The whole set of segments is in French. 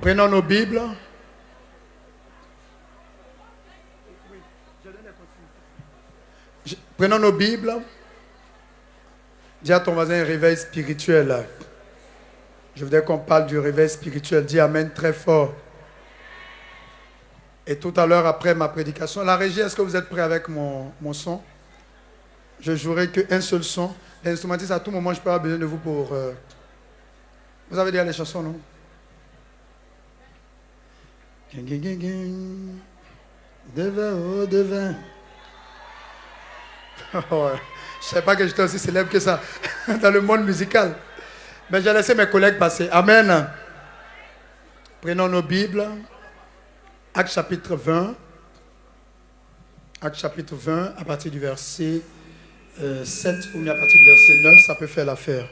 Prenons nos Bibles. Prenons nos Bibles. Dis à ton voisin réveil spirituel. Je voudrais qu'on parle du réveil spirituel. Dis Amen très fort. Et tout à l'heure, après ma prédication, la régie, est-ce que vous êtes prêts avec mon son? Je jouerai qu'un seul son. L'instrumentiste, à tout moment, je peux avoir besoin de vous pour... Vous avez déjà les chansons, non? Devin, oh devin. Je ne savais pas que j'étais aussi célèbre que ça dans le monde musical. Mais j'ai laissé mes collègues passer. Amen. Prenons nos Bibles. Actes chapitre 20. Actes chapitre 20, à partir du verset 7 ou à partir du verset 9, ça peut faire l'affaire.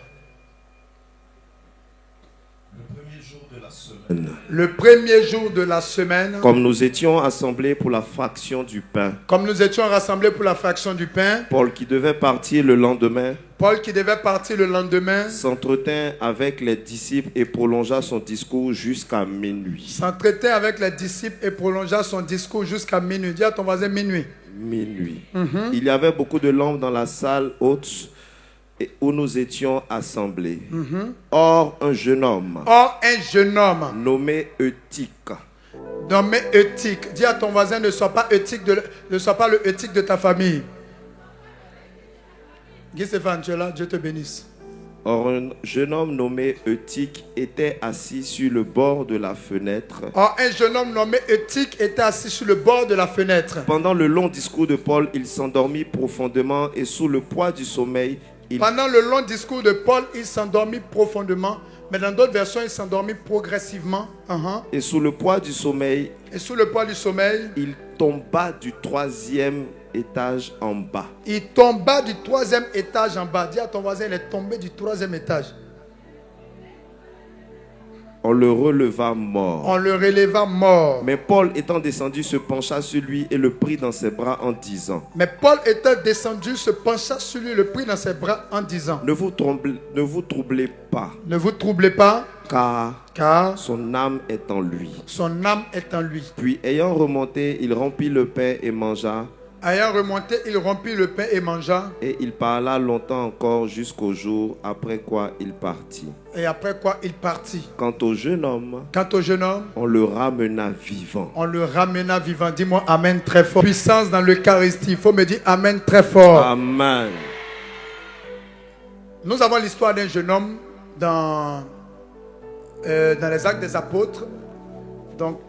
Le premier jour de la semaine, comme nous étions assemblés pour la fraction du pain, Paul qui devait partir le lendemain, s'entretint avec les disciples et prolongea son discours jusqu'à minuit. Dis à ton voisin minuit. Il y avait beaucoup de lampes dans la salle haute où nous étions assemblés. Or, un jeune homme nommé Eutyche. Dis à ton voisin, ne sois pas le Eutyche de ta famille. Guy Stéphane, tu es là, Dieu te bénisse. Or, un jeune homme nommé Eutyche était assis sur le bord de la fenêtre. Pendant le long discours de Paul, il s'endormit profondément et sous le poids du sommeil, Pendant le long discours de Paul, il s'endormit profondément, mais dans d'autres versions, il s'endormit progressivement. Et sous le poids du sommeil, il tomba du troisième étage en bas. Dis à ton voisin, il est tombé du troisième étage. On le releva mort. Mais Paul étant descendu se pencha sur lui et le prit dans ses bras en disant. Ne vous troublez pas. Car son âme est en lui. Puis ayant remonté, il rompit le pain et mangea. Et il parla longtemps encore jusqu'au jour, après quoi il partit. Quant au jeune homme, on le ramena vivant. Dis-moi Amen très fort. Puissance dans l'Eucharistie. Il faut me dire Amen très fort. Amen. Nous avons l'histoire d'un jeune homme dans les Actes des Apôtres. Donc,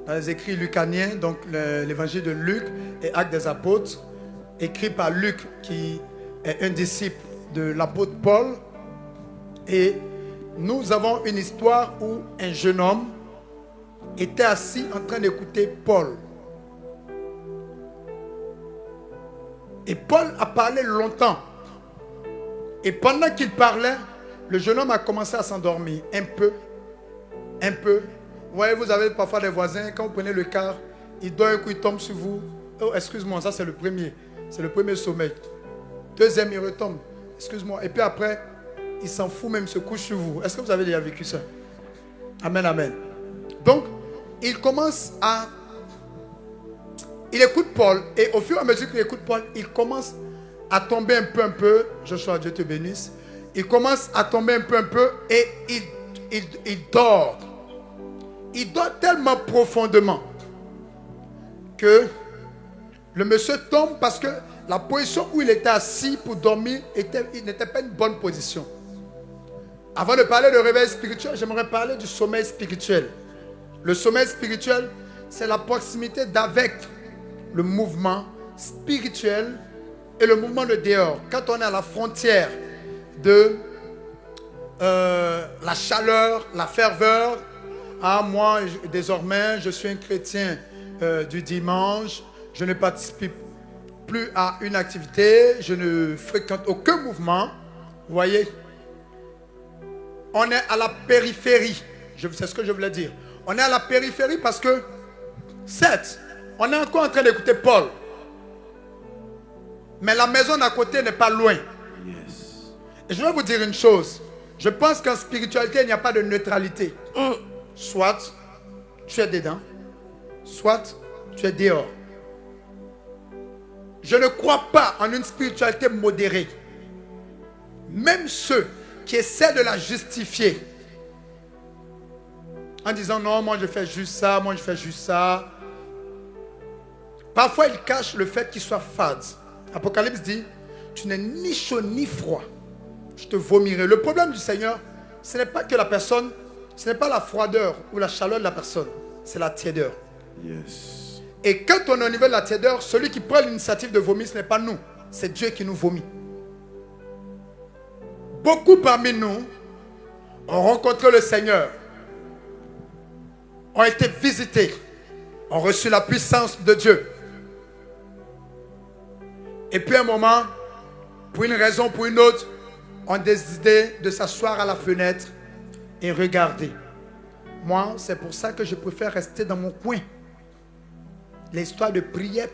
dans les écrits lucaniens, donc l'évangile de Luc et Actes des Apôtres, écrit par Luc, qui est un disciple de l'apôtre Paul. Et nous avons une histoire où un jeune homme était assis en train d'écouter Paul. Et Paul a parlé longtemps. Et pendant qu'il parlait, le jeune homme a commencé à s'endormir. Un peu. Vous voyez, vous avez parfois des voisins, quand vous prenez le car, il dort un coup, il tombe sur vous. Oh, excuse-moi, ça c'est le premier. C'est le premier sommeil. Deuxième, il retombe. Excuse-moi. Et puis après, il s'en fout même, se couche sur vous. Est-ce que vous avez déjà vécu ça? Amen, amen. Donc, il écoute Paul. Et au fur et à mesure qu'il écoute Paul, il commence à tomber un peu. Joshua, Dieu te bénisse. Il commence à tomber un peu et il dort. Il dort tellement profondément que le monsieur tombe parce que la position où il était assis pour dormir n'était pas une bonne position. Avant de parler de réveil spirituel, j'aimerais parler du sommeil spirituel. Le sommeil spirituel, c'est la proximité d'avec le mouvement spirituel et le mouvement de dehors. Quand on est à la frontière de la chaleur, la ferveur. Moi, désormais, je suis un chrétien du dimanche. Je ne participe plus à une activité. Je ne fréquente aucun mouvement. Vous voyez, on est à la périphérie. C'est ce que je voulais dire. On est à la périphérie parce que, certes, on est encore en train d'écouter Paul. Mais la maison d'à côté n'est pas loin. Et je vais vous dire une chose. Je pense qu'en spiritualité, il n'y a pas de neutralité. Soit tu es dedans, soit tu es dehors. Je ne crois pas en une spiritualité modérée. Même ceux qui essaient de la justifier en disant non, moi je fais juste ça, moi je fais juste ça. Parfois ils cachent le fait qu'ils soient fades. Apocalypse dit, tu n'es ni chaud ni froid. Je te vomirai. Le problème du Seigneur, ce n'est pas que la personne, ce n'est pas la froideur ou la chaleur de la personne, c'est la tiédeur. Yes. Et quand on est au niveau de la tiédeur, celui qui prend l'initiative de vomir, ce n'est pas nous, c'est Dieu qui nous vomit. Beaucoup parmi nous ont rencontré le Seigneur, ont été visités, ont reçu la puissance de Dieu. Et puis à un moment, pour une raison ou pour une autre, ont décidé de s'asseoir à la fenêtre et regarder. Moi, c'est pour ça que je préfère rester dans mon coin. L'histoire de prière.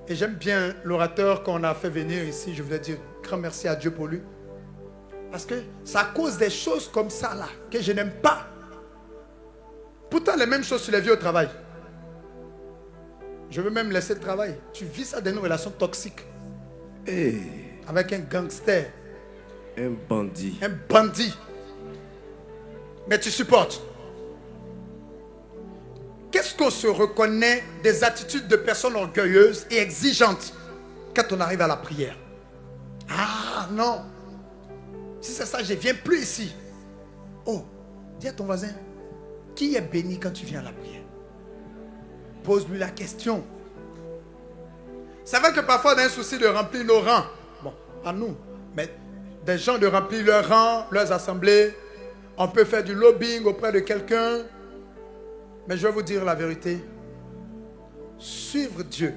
Et j'aime bien l'orateur qu'on a fait venir ici. Je voulais dire grand merci à Dieu pour lui. Parce que ça cause des choses comme ça là, que je n'aime pas. Pourtant, les mêmes choses sur les vies au travail. Je veux même laisser le travail. Tu vis ça dans une relation toxique. Hey. Avec un gangster. Un bandit. Un bandit. Mais tu supportes. Qu'est-ce qu'on se reconnaît des attitudes de personnes orgueilleuses et exigeantes quand on arrive à la prière? Ah non. Si c'est ça, je ne viens plus ici. Oh, dis à ton voisin, qui est béni quand tu viens à la prière? Pose-lui la question. C'est vrai que parfois on a un souci de remplir nos rangs. Bon, à nous. Mais des gens de remplir leurs rangs, leurs assemblées. On peut faire du lobbying auprès de quelqu'un. Mais je vais vous dire la vérité. Suivre Dieu,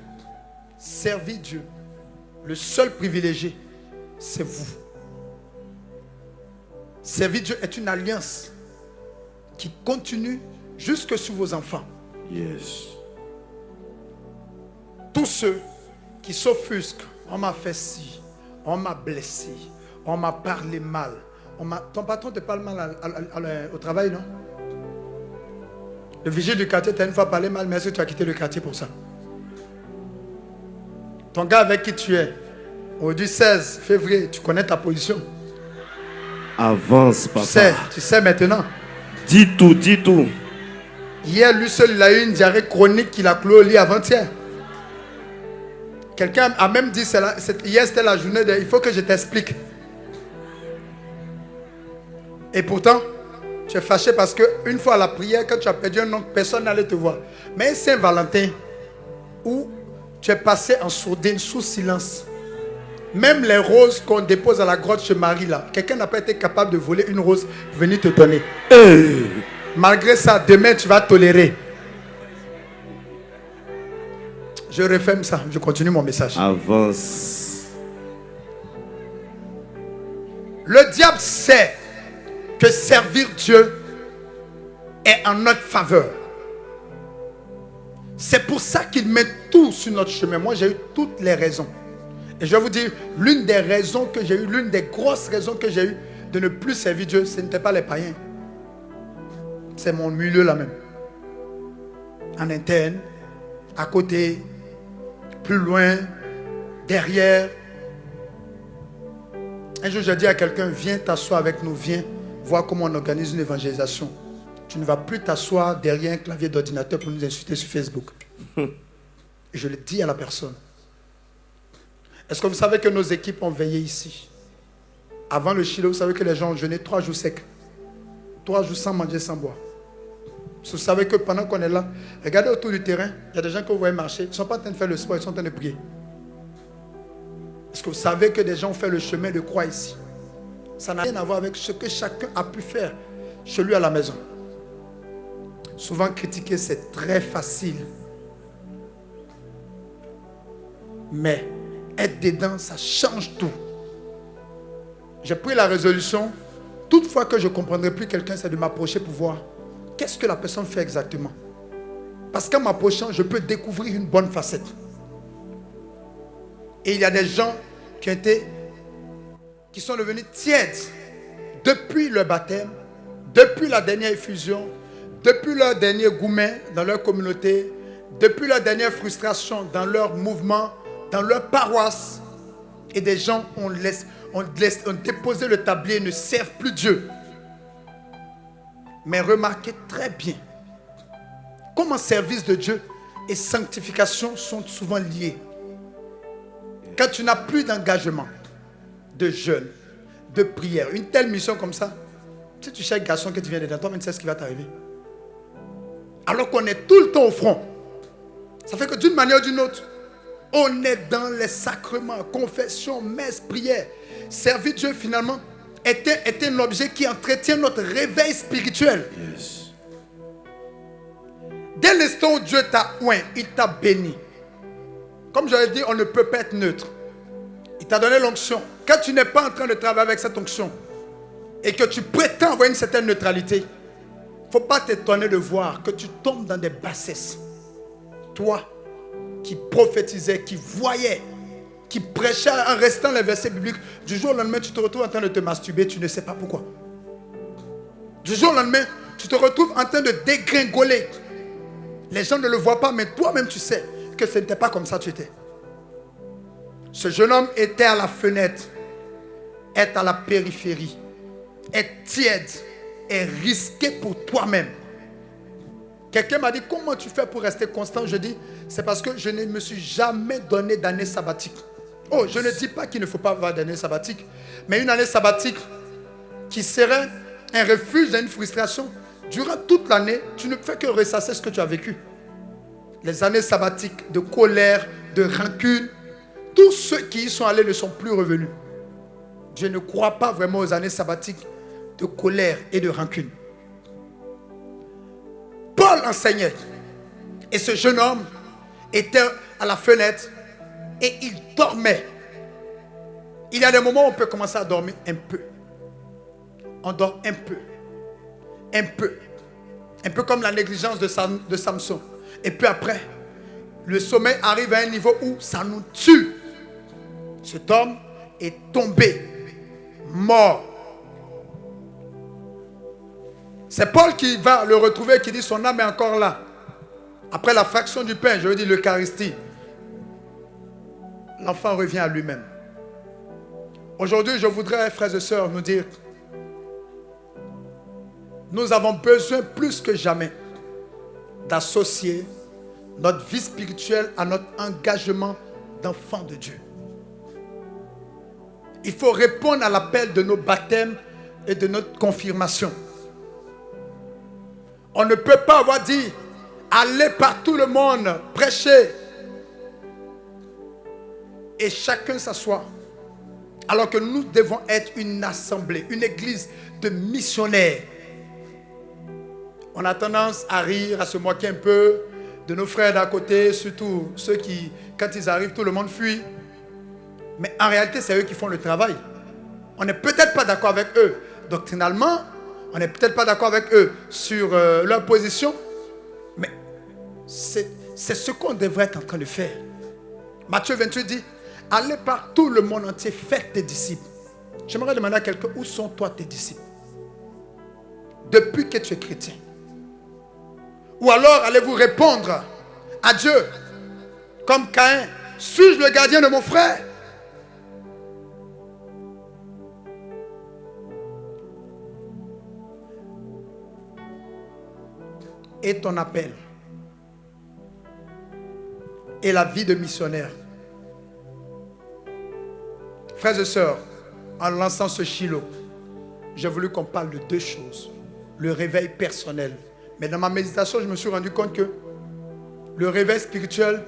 servir Dieu, le seul privilégié, c'est vous. Servir Dieu est une alliance qui continue jusque sur vos enfants. Yes. Tous ceux qui s'offusquent, on m'a fait ci, on m'a blessé, on m'a parlé mal. Ton patron te parle mal au travail, non? Le vigile du quartier t'a une fois parlé mal, mais est-ce que tu as quitté le quartier pour ça? Ton gars avec qui tu es, aujourd'hui 16 février, tu connais ta position. Avance, papa. Tu sais maintenant. Dis tout. Hier, lui seul, il a eu une diarrhée chronique qu'il a cloué au lit avant-hier. Quelqu'un a même dit, hier c'était la journée il faut que je t'explique. Et pourtant, tu es fâché parce qu'une fois à la prière, quand tu as perdu un oncle, personne n'allait te voir. Mais Saint-Valentin, où tu es passé en sourdine, sous silence. Même les roses qu'on dépose à la grotte chez Marie, là, quelqu'un n'a pas été capable de voler une rose pour venir te donner. Malgré ça, demain, tu vas tolérer. Je referme ça, je continue mon message. Avance. Le diable sait que servir Dieu est en notre faveur. C'est pour ça qu'il met tout sur notre chemin. Moi, j'ai eu toutes les raisons. Et je vais vous dire, l'une des raisons que j'ai eues, l'une des grosses raisons que j'ai eues de ne plus servir Dieu, ce n'était pas les païens. C'est mon milieu là même. En interne, à côté, plus loin, derrière. Un jour, j'ai dit à quelqu'un, viens t'asseoir avec nous, viens voir comment on organise une évangélisation. Tu ne vas plus t'asseoir derrière un clavier d'ordinateur pour nous insulter sur Facebook. Et je le dis à la personne. Est-ce que vous savez que nos équipes ont veillé ici? Avant le Chilo, vous savez que les gens ont jeûné 3 jours secs. 3 jours sans manger, sans boire. Vous savez que pendant qu'on est là, regardez autour du terrain, il y a des gens que vous voyez marcher. Ils ne sont pas en train de faire le sport, ils sont en train de prier. Est-ce que vous savez que des gens ont fait le chemin de croix ici? Ça n'a rien à voir avec ce que chacun a pu faire chez lui à la maison. Souvent critiquer, c'est très facile. Mais être dedans, ça change tout. J'ai pris la résolution, toutefois que je ne comprendrai plus quelqu'un, c'est de m'approcher pour voir qu'est-ce que la personne fait exactement. Parce qu'en m'approchant, je peux découvrir une bonne facette. Et il y a des gens qui sont devenus tièdes depuis le baptême, depuis la dernière effusion, depuis leur dernier goumet dans leur communauté, depuis leur dernière frustration dans leur mouvement, dans leur paroisse, et des gens ont déposé le tablier et ne servent plus Dieu. Mais remarquez très bien comment service de Dieu et sanctification sont souvent liés. Quand tu n'as plus d'engagement, de jeûne, de prière, une telle mission comme ça, si tu cherches un garçon que tu viens dedans, toi-même tu sais ce qui va t'arriver. Alors qu'on est tout le temps au front. Ça fait que d'une manière ou d'une autre, on est dans les sacrements, confession, messe, prière. Servir Dieu finalement est un objet qui entretient notre réveil spirituel. Yes. Dès l'instant où Dieu t'a oint, il t'a béni. Comme je l'ai dit, on ne peut pas être neutre. Il t'a donné l'onction. Quand tu n'es pas en train de travailler avec cette onction et que tu prétends avoir une certaine neutralité, il ne faut pas t'étonner de voir que tu tombes dans des bassesses. Toi qui prophétisais, qui voyais, qui prêchait en restant les versets bibliques, du jour au lendemain, tu te retrouves en train de te masturber, tu ne sais pas pourquoi. Du jour au lendemain, tu te retrouves en train de dégringoler. Les gens ne le voient pas, mais toi-même tu sais que ce n'était pas comme ça tu étais. Ce jeune homme était à la fenêtre, est à la périphérie, est tiède, est risqué pour toi-même. Quelqu'un m'a dit, comment tu fais pour rester constant? Je dis, c'est parce que je ne me suis jamais donné d'année sabbatique. Oh, je ne dis pas qu'il ne faut pas avoir d'année sabbatique, mais une année sabbatique qui serait un refuge d'une frustration. Durant toute l'année, tu ne fais que ressasser ce que tu as vécu. Les années sabbatiques de colère, de rancune, tous ceux qui y sont allés ne sont plus revenus. Je ne crois pas vraiment aux années sabbatiques de colère et de rancune. Paul enseignait. Et ce jeune homme était à la fenêtre et il dormait. Il y a des moments où on peut commencer à dormir un peu. On dort un peu. Un peu. Un peu comme la négligence de Samson. Et puis après, le sommeil arrive à un niveau où ça nous tue. Cet homme est tombé, mort. C'est Paul qui va le retrouver, qui dit son âme est encore là. Après la fraction du pain, je veux dire l'Eucharistie, l'enfant revient à lui-même. Aujourd'hui, je voudrais, frères et sœurs, nous dire, nous avons besoin plus que jamais d'associer notre vie spirituelle à notre engagement d'enfant de Dieu. Il faut répondre à l'appel de nos baptêmes et de notre confirmation. On ne peut pas avoir dit, allez par tout le monde, prêcher. Et chacun s'assoit. Alors que nous devons être une assemblée, une église de missionnaires. On a tendance à rire, à se moquer un peu de nos frères d'à côté, surtout ceux qui, quand ils arrivent, tout le monde fuit. Mais en réalité, c'est eux qui font le travail. On n'est peut-être pas d'accord avec eux doctrinalement, on n'est peut-être pas d'accord avec eux sur leur position, mais c'est ce qu'on devrait être en train de faire. Matthieu 28 dit, allez par tout le monde entier, faites des disciples. J'aimerais demander à quelqu'un, où sont toi tes disciples? Depuis que tu es chrétien. Ou alors allez-vous répondre à Dieu comme Caïn, suis-je le gardien de mon frère? Et ton appel et la vie de missionnaire. Frères et sœurs, en lançant ce Shiloh, j'ai voulu qu'on parle de deux choses. Le réveil personnel. Mais dans ma méditation, je me suis rendu compte que le réveil spirituel,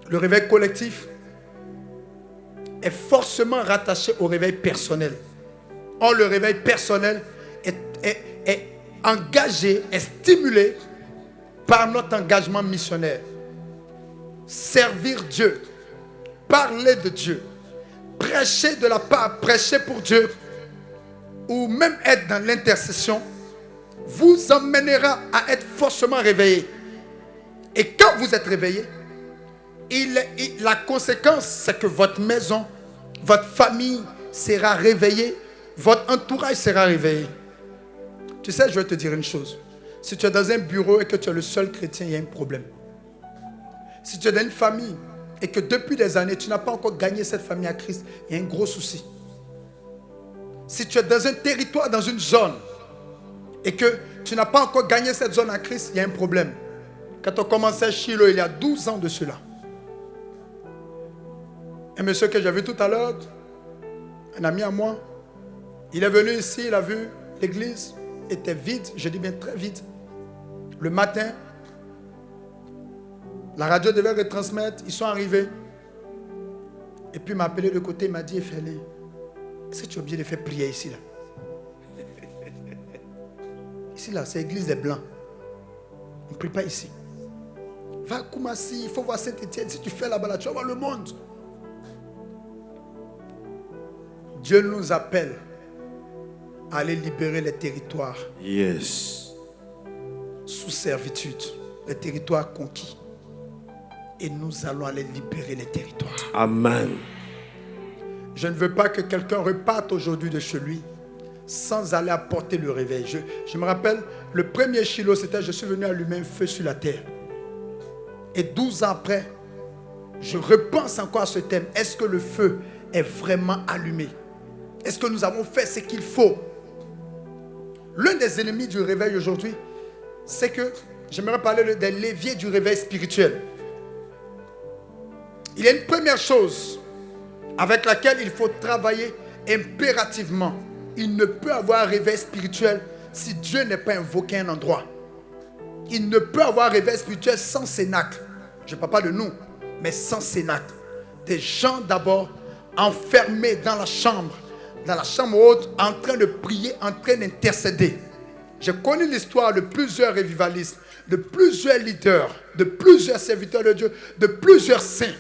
le réveil collectif est forcément rattaché au réveil personnel. Or, le réveil personnel est engagé, est stimulé par notre engagement missionnaire. Servir Dieu, parler de Dieu, prêcher de la part, prêcher pour Dieu, ou même être dans l'intercession, vous emmènera à être forcément réveillé. Et quand vous êtes réveillé, la conséquence, c'est que votre maison, votre famille sera réveillée Votre entourage sera réveillé. Tu sais, je vais te dire une chose. Si tu es dans un bureau et que tu es le seul chrétien, il y a un problème. Si tu es dans une famille et que depuis des années, tu n'as pas encore gagné cette famille à Christ, il y a un gros souci. Si tu es dans un territoire, dans une zone, et que tu n'as pas encore gagné cette zone à Christ, il y a un problème. Quand on commençait Shiloh, il y a 12 ans de cela. Un monsieur que j'ai vu tout à l'heure, un ami à moi, il est venu ici, il a vu l'église était vide, je dis bien très vide. Le matin, la radio devait retransmettre, ils sont arrivés. Et puis il m'a appelé de côté, il m'a dit, Félix, est-ce que tu es obligé de faire prière ici là? Ici là, c'est l'église des Blancs. On ne prie pas ici. Va à Koumassi, il faut voir Saint-Étienne. Si tu fais là-bas, là, tu vas voir le monde. Dieu nous appelle à aller libérer les territoires. Yes. Sous servitude, les territoires conquis. Et nous allons aller libérer les territoires. Amen. Je ne veux pas que quelqu'un reparte aujourd'hui de chez lui sans aller apporter le réveil. Je me rappelle, le premier Shiloh, c'était je suis venu allumer un feu sur la terre. Et 12 ans après, je repense encore à ce thème. Est-ce que le feu est vraiment allumé? Est-ce que nous avons fait ce qu'il faut? L'un des ennemis du réveil aujourd'hui, c'est que j'aimerais parler des leviers du réveil spirituel. Il y a une première chose avec laquelle il faut travailler impérativement. Il ne peut avoir un réveil spirituel si Dieu n'est pas invoqué à un endroit. Il ne peut avoir un réveil spirituel sans cénacle. Je ne parle pas de nous, mais sans cénacle. Des gens d'abord enfermés dans la chambre haute, en train de prier, en train d'intercéder. J'ai connu l'histoire de plusieurs révivalistes, de plusieurs leaders, de plusieurs serviteurs de Dieu, de plusieurs saints.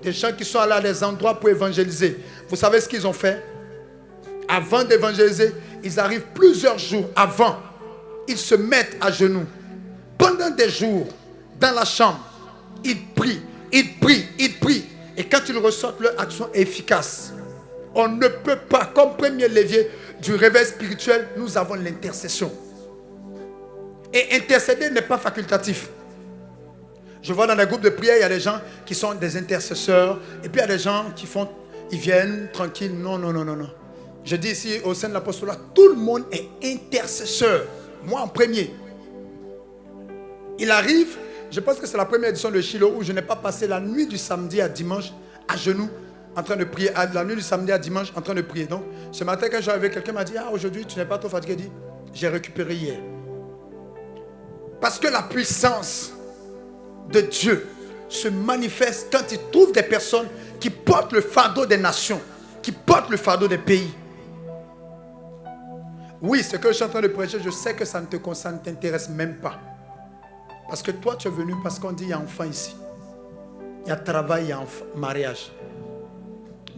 Des gens qui sont allés à des endroits pour évangéliser. Vous savez ce qu'ils ont fait? Avant d'évangéliser, ils arrivent plusieurs jours avant. Ils se mettent à genoux. Pendant des jours, dans la chambre, ils prient, ils prient, ils prient. Et quand ils ressortent, leur action est efficace. On ne peut pas, comme premier levier du réveil spirituel, nous avons l'intercession. Et intercéder n'est pas facultatif. Je vois dans les groupes de prière, il y a des gens qui sont des intercesseurs. Et puis il y a des gens qui ils viennent tranquilles. Non. Je dis ici au sein de l'apostolat, tout le monde est intercesseur. Moi en premier. Il arrive, je pense que c'est la première édition de Shiloh où je n'ai pas passé la nuit du samedi à dimanche à genoux en train de prier. La nuit du samedi à dimanche en train de prier. Donc ce matin quand j'arrivais, quelqu'un m'a dit, aujourd'hui tu n'es pas trop fatigué. Il dit, j'ai récupéré hier. Parce que la puissance de Dieu se manifeste quand il trouve des personnes qui portent le fardeau des nations, qui portent le fardeau des pays. Oui, ce que je suis en train de prêcher, je sais que ça ne t'intéresse même pas. Parce que toi, tu es venu parce qu'on dit il y a enfant ici. Il y a travail, il y a mariage.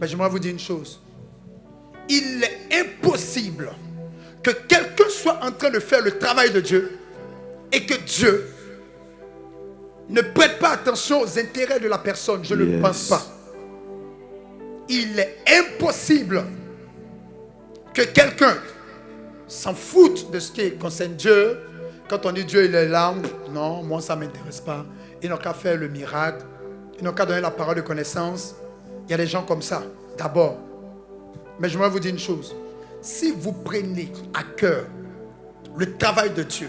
Mais j'aimerais vous dire une chose. Il est impossible que quelqu'un soit en train de faire le travail de Dieu et que Dieu ne prête pas attention aux intérêts de la personne. Je ne pense pas. Il est impossible que quelqu'un s'en foute de ce qui concerne Dieu. Quand on dit Dieu, il est là. Non, moi, ça ne m'intéresse pas. Ils n'ont qu'à faire le miracle. Ils n'ont qu'à donner la parole de connaissance. Il y a des gens comme ça, d'abord. Mais je voudrais vous dire une chose. Si vous prenez à cœur le travail de Dieu,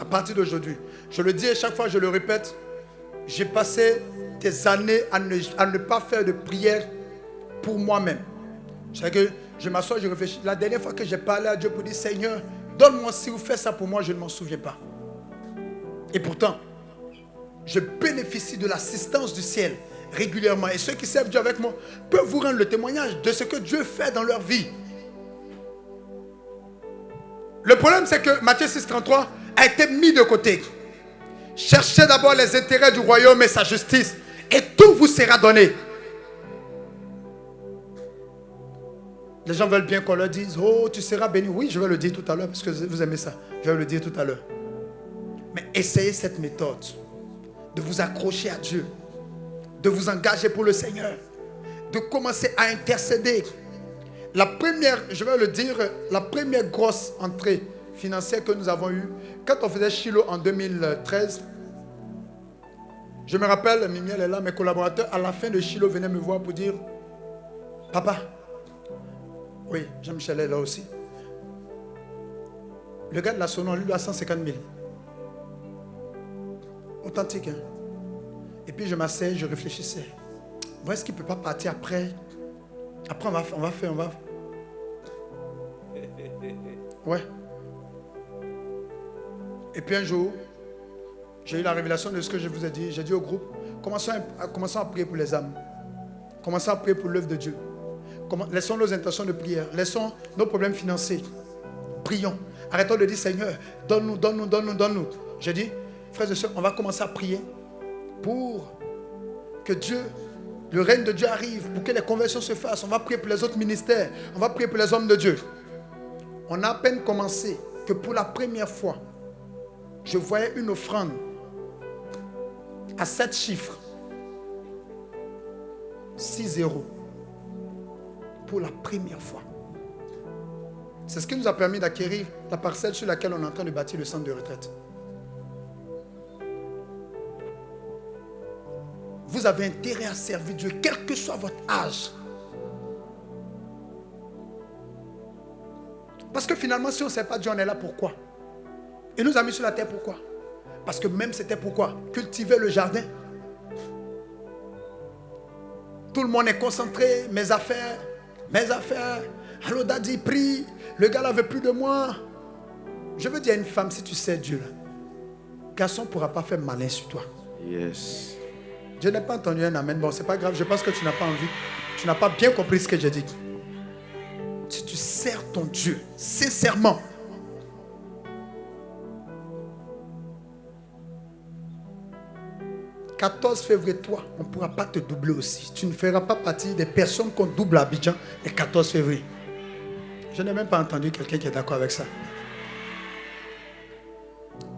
à partir d'aujourd'hui, je le dis et chaque fois je le répète, j'ai passé des années à ne pas faire de prière pour moi-même. C'est que je m'assois, je réfléchis. La dernière fois que j'ai parlé à Dieu pour dire, Seigneur, donne-moi, si vous faites ça pour moi, je ne m'en souviens pas. Et pourtant, je bénéficie de l'assistance du ciel régulièrement. Et ceux qui servent Dieu avec moi peuvent vous rendre le témoignage de ce que Dieu fait dans leur vie. Le problème, c'est que Matthieu 6,33 a été mis de côté. Cherchez d'abord les intérêts du royaume et sa justice, et tout vous sera donné. Les gens veulent bien qu'on leur dise, oh, tu seras béni. Oui, je vais le dire tout à l'heure, parce que vous aimez ça. Je vais le dire tout à l'heure. Mais essayez cette méthode, de vous accrocher à Dieu, de vous engager pour le Seigneur, de commencer à intercéder, La première, je vais le dire, la première grosse entrée financière que nous avons eue, quand on faisait Shiloh en 2013, je me rappelle, Mimiel est là, mes collaborateurs, à la fin de Shiloh, venaient me voir pour dire, papa, oui, Jean-Michel est là aussi. Le gars de la Sonon, lui, a 150 000. Authentique, hein? Et puis je m'asseyais, je réfléchissais. Bon, est-ce qu'il ne peut pas partir après? Après, on va faire. Ouais. Et puis un jour, j'ai eu la révélation de ce que je vous ai dit. J'ai dit au groupe, commençons à prier pour les âmes. Commençons à prier pour l'œuvre de Dieu. Laissons nos intentions de prière. Laissons nos problèmes financiers. Prions. Arrêtons de dire, Seigneur, donne-nous. J'ai dit, frères et sœurs, on va commencer à prier pour que Dieu, le règne de Dieu arrive, pour que les conversions se fassent. On va prier pour les autres ministères. On va prier pour les hommes de Dieu. On a à peine commencé que pour la première fois, je voyais une offrande à 7 chiffres. 6 euros. Pour la première fois. C'est ce qui nous a permis d'acquérir la parcelle sur laquelle on est en train de bâtir le centre de retraite. Vous avez intérêt à servir Dieu, quel que soit votre âge. Parce que finalement, si on ne sait pas Dieu, on est là pourquoi? Il nous a mis sur la terre pourquoi? Parce que même c'était pourquoi? Cultiver le jardin. Tout le monde est concentré, mes affaires. Allô, daddy, prie. Le gars là veut plus de moi. Je veux dire à une femme, si tu sais Dieu, là, garçon ne pourra pas faire malin sur toi. Yes. Je n'ai pas entendu un amen. Bon, c'est pas grave. Je pense que tu n'as pas envie. Tu n'as pas bien compris ce que j'ai dit. Si tu sers ton Dieu, sincèrement. « 14 février, toi, on ne pourra pas te doubler aussi. Tu ne feras pas partie des personnes qu'on double à Abidjan le 14 février. » Je n'ai même pas entendu quelqu'un qui est d'accord avec ça.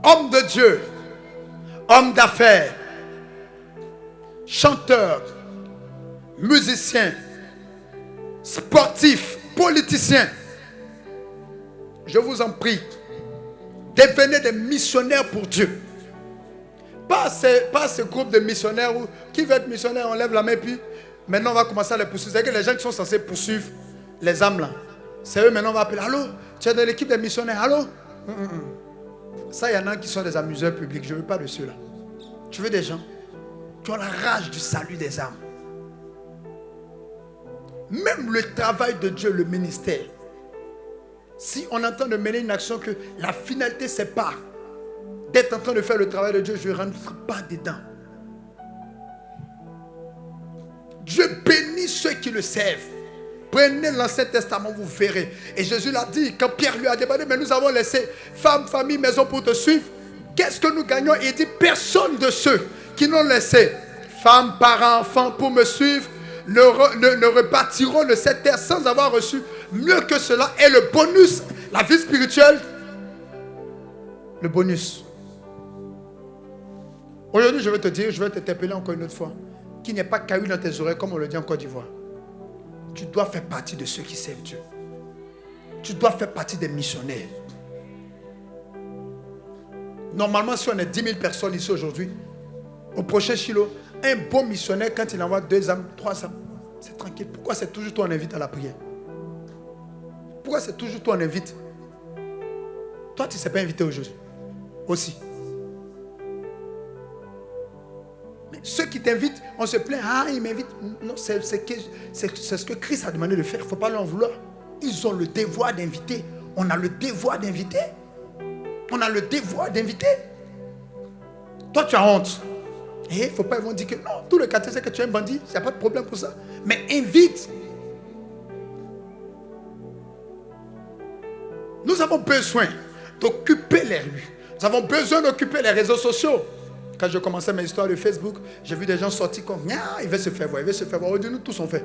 Homme de Dieu, homme d'affaires, chanteur, musicien, sportif, politicien. Je vous en prie, devenez des missionnaires pour Dieu. Pas ce groupe de missionnaires où qui veut être missionnaire, on lève la main puis maintenant on va commencer à les poursuivre. C'est que les gens qui sont censés poursuivre les âmes là, c'est eux maintenant on va appeler. Allô, tu es de l'équipe des missionnaires, allô? Ça, il y en a qui sont des amuseurs publics. Je ne veux pas de ceux-là. Tu veux des gens qui ont la rage du salut des âmes. Même le travail de Dieu, le ministère. Si on entend de mener une action que la finalité c'est pas d'être en train de faire le travail de Dieu, je ne rentre pas dedans. Dieu bénit ceux qui le servent. Prenez l'Ancien Testament, vous verrez. Et Jésus l'a dit, quand Pierre lui a demandé, mais nous avons laissé femme, famille, maison pour te suivre. Qu'est-ce que nous gagnons? Il dit, personne de ceux qui n'ont laissé femme, parents, enfants pour me suivre ne repartiront de cette terre sans avoir reçu mieux que cela. Et le bonus, la vie spirituelle, le bonus. Aujourd'hui, je vais te dire, je vais t'interpeller encore une autre fois, qu'il n'y ait pas caillou dans tes oreilles, comme on le dit en Côte d'Ivoire. Tu dois faire partie de ceux qui servent Dieu. Tu dois faire partie des missionnaires. Normalement, si on est 10 000 personnes ici aujourd'hui, au prochain Shiloh, un bon missionnaire, quand il envoie 2 âmes, 3 âmes, c'est tranquille. Pourquoi c'est toujours toi on invite à la prière? Pourquoi c'est toujours toi on invite? Toi, tu ne sais pas inviter aujourd'hui. Aussi. Mais ceux qui t'invitent, on se plaint, ah, ils m'invitent. Non, c'est ce que Christ a demandé de faire. Il ne faut pas l'en vouloir. Ils ont le devoir d'inviter. On a le devoir d'inviter. On a le devoir d'inviter. Toi, tu as honte. Et il ne faut pas ils vont dire que non, tout le quartier sait que tu es un bandit. Il n'y a pas de problème pour ça. Mais invite. Nous avons besoin d'occuper les rues. Nous avons besoin d'occuper les réseaux sociaux. Quand je commençais mes histoires de Facebook, j'ai vu des gens sortir comme il veut se faire voir, il veut se faire voir. Nous tous on fait.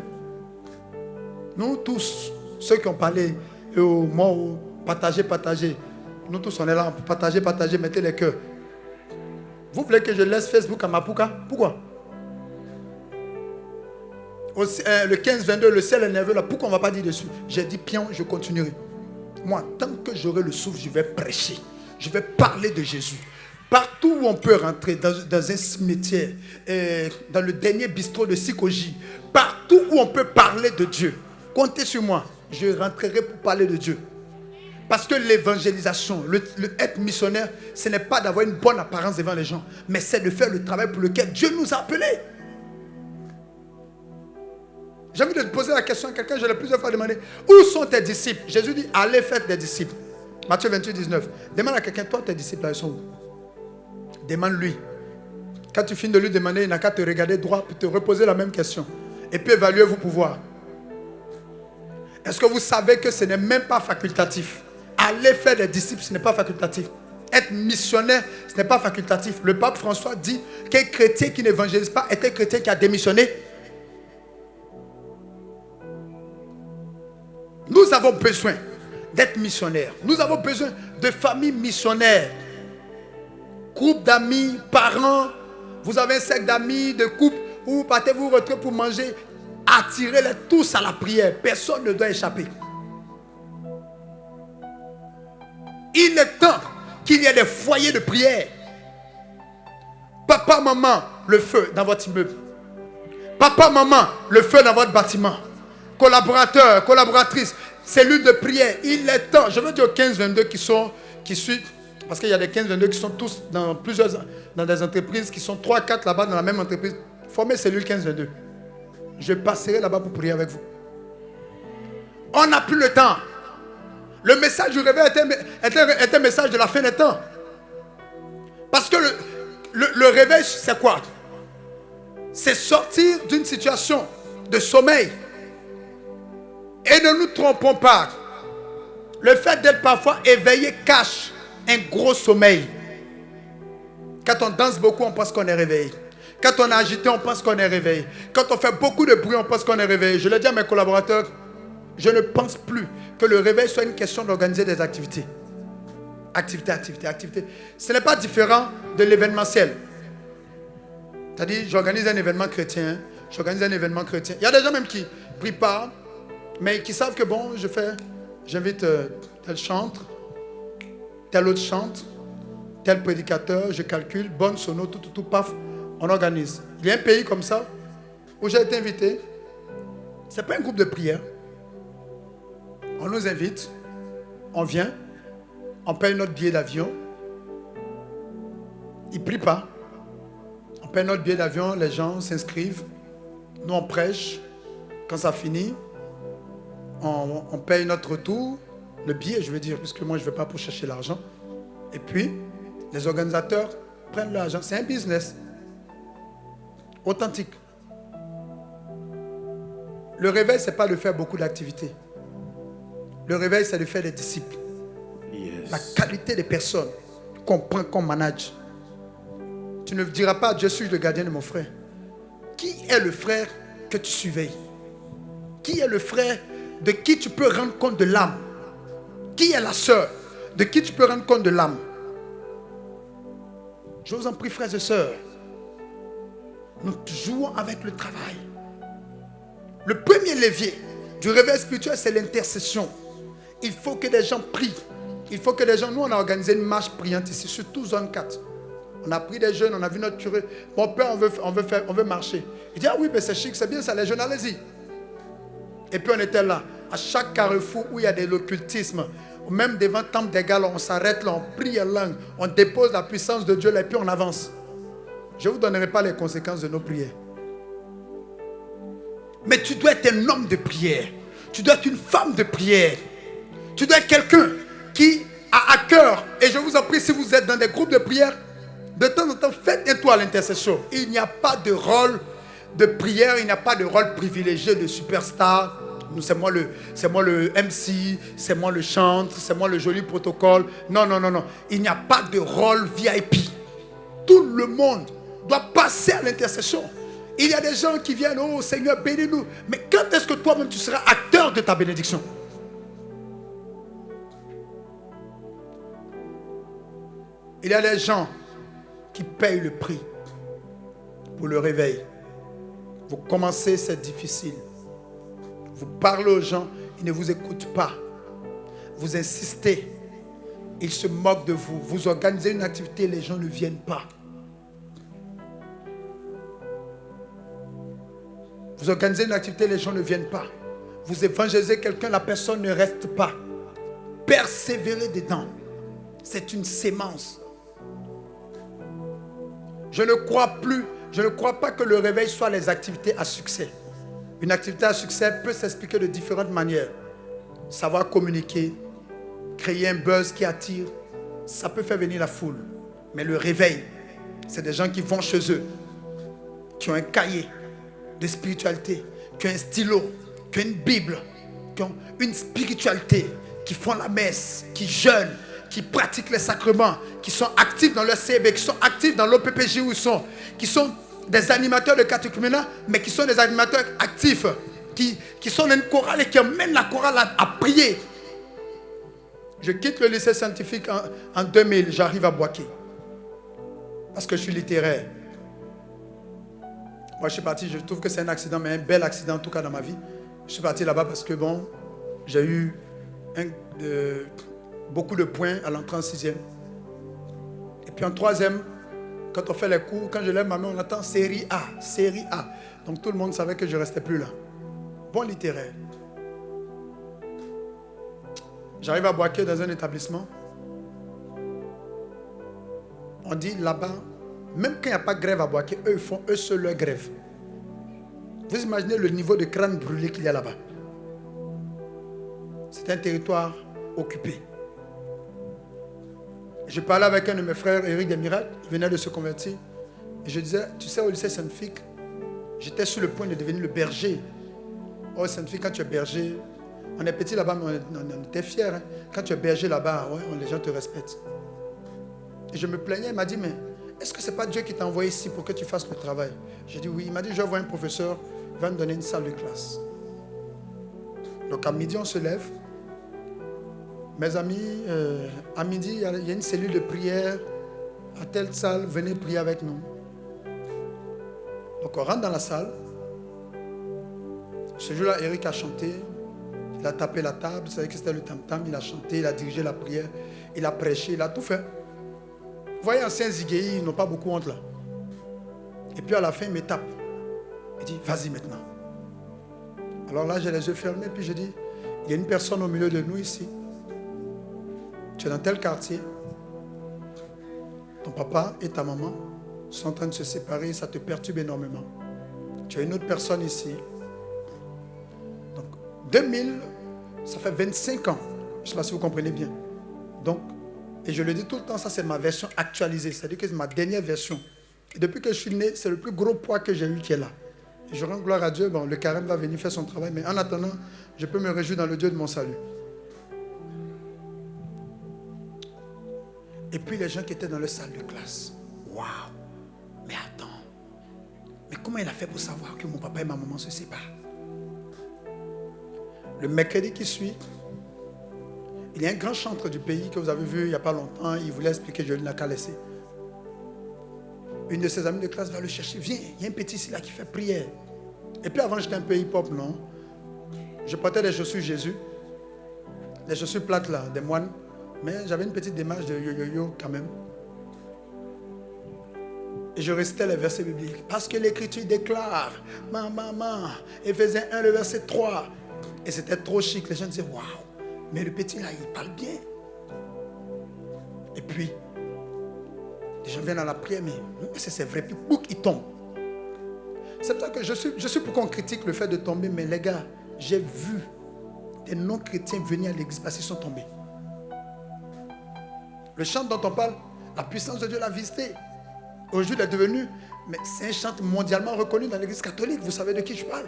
Nous tous, ceux qui ont parlé, partagez. Nous tous on est là, partagez, mettez les cœurs. Vous voulez que je laisse Facebook à Mapuka? Pourquoi? Le 15-22, le ciel est nerveux là. Pourquoi on ne va pas dire dessus? J'ai dit, pion, je continuerai. Moi, tant que j'aurai le souffle, je vais prêcher. Je vais parler de Jésus. Partout où on peut rentrer, dans un cimetière, dans le dernier bistrot de Sikoji, partout où on peut parler de Dieu, comptez sur moi. Je rentrerai pour parler de Dieu. Parce que l'évangélisation, le être missionnaire, ce n'est pas d'avoir une bonne apparence devant les gens, mais c'est de faire le travail pour lequel Dieu nous a appelés. J'ai envie de te poser la question à quelqu'un, je l'ai plusieurs fois demandé. Où sont tes disciples? Jésus dit, allez faire des disciples. Matthieu 28, 19. Demande à quelqu'un, toi tes disciples, ils sont où? Demande-lui. Quand tu finis de lui demander, il n'a qu'à te regarder droit pour te reposer la même question. Et puis évaluer vos pouvoirs. Est-ce que vous savez que ce n'est même pas facultatif? Aller faire des disciples, ce n'est pas facultatif. Être missionnaire, ce n'est pas facultatif. Le pape François dit qu'un chrétien qui n'évangélise pas est un chrétien qui a démissionné. Nous avons besoin d'être missionnaires. Nous avons besoin de familles missionnaires. Groupe d'amis, parents. Vous avez un cercle d'amis, de couples, où vous partez vous retrouver pour manger. Attirez-les tous à la prière. Personne ne doit échapper. Il est temps qu'il y ait des foyers de prière. Papa, maman, le feu dans votre immeuble. Papa, maman, le feu dans votre bâtiment. Collaborateurs, collaboratrices, cellules de prière. Il est temps. Je veux dire aux 15-22 qui suivent, parce qu'il y a des 15-22 qui sont tous dans des entreprises, qui sont 3-4 là-bas dans la même entreprise. Formez cellule 15-22. Je passerai là-bas pour prier avec vous. On n'a plus le temps. Le message du réveil est un message de la fin des temps. Parce que le réveil, c'est quoi? C'est sortir d'une situation de sommeil. Et ne nous trompons pas. Le fait d'être parfois éveillé cache un gros sommeil. Quand on danse beaucoup, on pense qu'on est réveillé. Quand on est agité, on pense qu'on est réveillé. Quand on fait beaucoup de bruit, on pense qu'on est réveillé. Je l'ai dit à mes collaborateurs, je ne pense plus que le réveil soit une question d'organiser des activités. Activité. Ce n'est pas différent de l'événementiel. C'est-à-dire, j'organise un événement chrétien. Il y a des gens même qui ne prient pas, mais qui savent que bon, j'invite tel chantre, tel autre chante, tel prédicateur, je calcule, bonne sono, tout, paf, on organise. Il y a un pays comme ça, où j'ai été invité. Ce n'est pas un groupe de prière. On nous invite, on vient, on paye notre billet d'avion. Ils ne prient pas. On paye notre billet d'avion, les gens s'inscrivent. Nous, on prêche. Quand ça finit, on paye notre retour, le billet, je veux dire, puisque moi, je ne vais pas pour chercher l'argent. Et puis, les organisateurs prennent l'argent. C'est un business authentique. Le réveil, ce n'est pas de faire beaucoup d'activités. Le réveil, c'est de faire des disciples. Yes. La qualité des personnes qu'on prend, qu'on manage. Tu ne diras pas, je suis le gardien de mon frère. Qui est le frère que tu surveilles? Qui est le frère de qui tu peux rendre compte de l'âme? Qui est la sœur de qui tu peux rendre compte de l'âme? Je vous en prie, frères et sœurs. Nous jouons avec le travail. Le premier levier du réveil spirituel, c'est l'intercession. Il faut que des gens prient. Il faut que des gens... Nous, on a organisé une marche priante ici, surtout zone 4. On a pris des jeunes, on a vu notre curé. Mon père, on veut marcher. Il dit, ah oui, mais c'est chic, c'est bien ça, les jeunes, allez-y. Et puis on était là. À chaque carrefour où il y a de l'occultisme, même devant le temple des Galles, on s'arrête là, on prie en langue, on dépose la puissance de Dieu là, et puis on avance. Je ne vous donnerai pas les conséquences de nos prières. Mais tu dois être un homme de prière. Tu dois être une femme de prière. Tu dois être quelqu'un qui a à cœur. Et je vous en prie, si vous êtes dans des groupes de prière, de temps en temps, faites un tour à l'intercession. Il n'y a pas de rôle de prière, il n'y a pas de rôle privilégié de superstar. C'est moi le MC, c'est moi le chantre, c'est moi le joli protocole. Non. Il n'y a pas de rôle VIP. Tout le monde doit passer à l'intercession. Il y a des gens qui viennent, oh Seigneur, bénis-nous. Mais quand est-ce que toi-même tu seras acteur de ta bénédiction? Il y a des gens qui payent le prix pour le réveil. Vous commencez, c'est difficile. Vous parlez aux gens, ils ne vous écoutent pas. Vous insistez, ils se moquent de vous. Vous organisez une activité, les gens ne viennent pas. Vous organisez une activité, les gens ne viennent pas. Vous évangélisez quelqu'un, la personne ne reste pas. Persévérez dedans. C'est une sémence. Je ne crois pas que le réveil soit les activités à succès. Une activité à succès peut s'expliquer de différentes manières. Savoir communiquer, créer un buzz qui attire, ça peut faire venir la foule. Mais le réveil, c'est des gens qui vont chez eux, qui ont un cahier de spiritualité, qui ont un stylo, qui ont une Bible, qui ont une spiritualité, qui font la messe, qui jeûnent, qui pratiquent les sacrements, qui sont actifs dans leur CB, qui sont actifs dans l'OPPJ où ils sont, qui sont des animateurs de catéchuménat, mais qui sont des animateurs actifs, qui sont dans une chorale et qui emmènent la chorale à prier. Je quitte le lycée scientifique en 2000, j'arrive à Boaké, parce que je suis littéraire. Moi, je suis parti, je trouve que c'est un accident, mais un bel accident en tout cas dans ma vie. Je suis parti là-bas parce que bon, j'ai eu beaucoup de points à l'entrée en 6e. Et puis en 3e, quand on fait les cours, quand je lève ma main, on attend série A, série A. Donc tout le monde savait que je ne restais plus là. Bon littéraire. J'arrive à Boaké dans un établissement. On dit là-bas, même quand il n'y a pas de grève à Boaké, eux font eux seuls leur grève. Vous imaginez le niveau de crâne brûlé qu'il y a là-bas. C'est un territoire occupé. Je parlais avec un de mes frères, Éric Desmiracles, il venait de se convertir. Et je disais, tu sais, au lycée Sainte-Fique, j'étais sur le point de devenir le berger. Oh, Sainte-Fique, quand tu es berger, on est petit là-bas, mais on était fiers. Hein. Quand tu es berger là-bas, ouais, les gens te respectent. Et je me plaignais, il m'a dit, mais est-ce que ce n'est pas Dieu qui t'a envoyé ici pour que tu fasses le travail? J'ai dit oui. Il m'a dit, je vais voir un professeur, il va me donner une salle de classe. Donc à midi, on se lève. Mes amis, à midi, il y a une cellule de prière à telle salle, venez prier avec nous. Donc on rentre dans la salle. Ce jour-là, Eric a chanté, il a tapé la table, vous savez que c'était le tam-tam, il a chanté, il a dirigé la prière, il a prêché, il a tout fait. Vous voyez, anciens Ziguéi, ils n'ont pas beaucoup honte là. Et puis à la fin, il me tape. Il dit, vas-y maintenant. Alors là, j'ai les yeux fermés, puis je dis, il y a une personne au milieu de nous ici. Tu es dans tel quartier. Ton papa et ta maman sont en train de se séparer, ça te perturbe énormément. Tu as une autre personne ici. Donc, 2000, ça fait 25 ans. Je ne sais pas si vous comprenez bien. Donc, et je le dis tout le temps, ça c'est ma version actualisée. C'est-à-dire que c'est ma dernière version. Et depuis que je suis né, c'est le plus gros poids que j'ai eu qui est là. Et je rends gloire à Dieu. Bon, le carême va venir faire son travail. Mais en attendant, je peux me réjouir dans le Dieu de mon salut. Et puis les gens qui étaient dans la salle de classe. Waouh! Mais attends. Mais comment il a fait pour savoir que mon papa et ma maman se séparent? Le mercredi qui suit, il y a un grand chantre du pays que vous avez vu il n'y a pas longtemps. Il voulait expliquer, je ne l'ai qu'à laisser. Une de ses amies de classe va le chercher. Viens, il y a un petit ici là qui fait prière. Et puis avant, j'étais un peu hip-hop, non? Je portais des chaussures Jésus. Des chaussures plates là, des moines. Mais j'avais une petite démarche de yo-yo-yo quand même. Et je récitais les versets bibliques. Parce que l'Écriture déclare, maman, Éphésiens 1, le verset 3. Et c'était trop chic. Les gens disaient, waouh, mais le petit là, il parle bien. Et puis, les gens viennent à la prière, mais c'est vrai, puis bouc, il tombe. C'est pour ça que je suis pour qu'on critique le fait de tomber, mais les gars, j'ai vu des non-chrétiens venir à l'église parce qu'ils sont tombés. Le chant dont on parle, la puissance de Dieu l'a visité. Aujourd'hui, il est devenu, mais c'est un chant mondialement reconnu dans l'église catholique. Vous savez de qui je parle?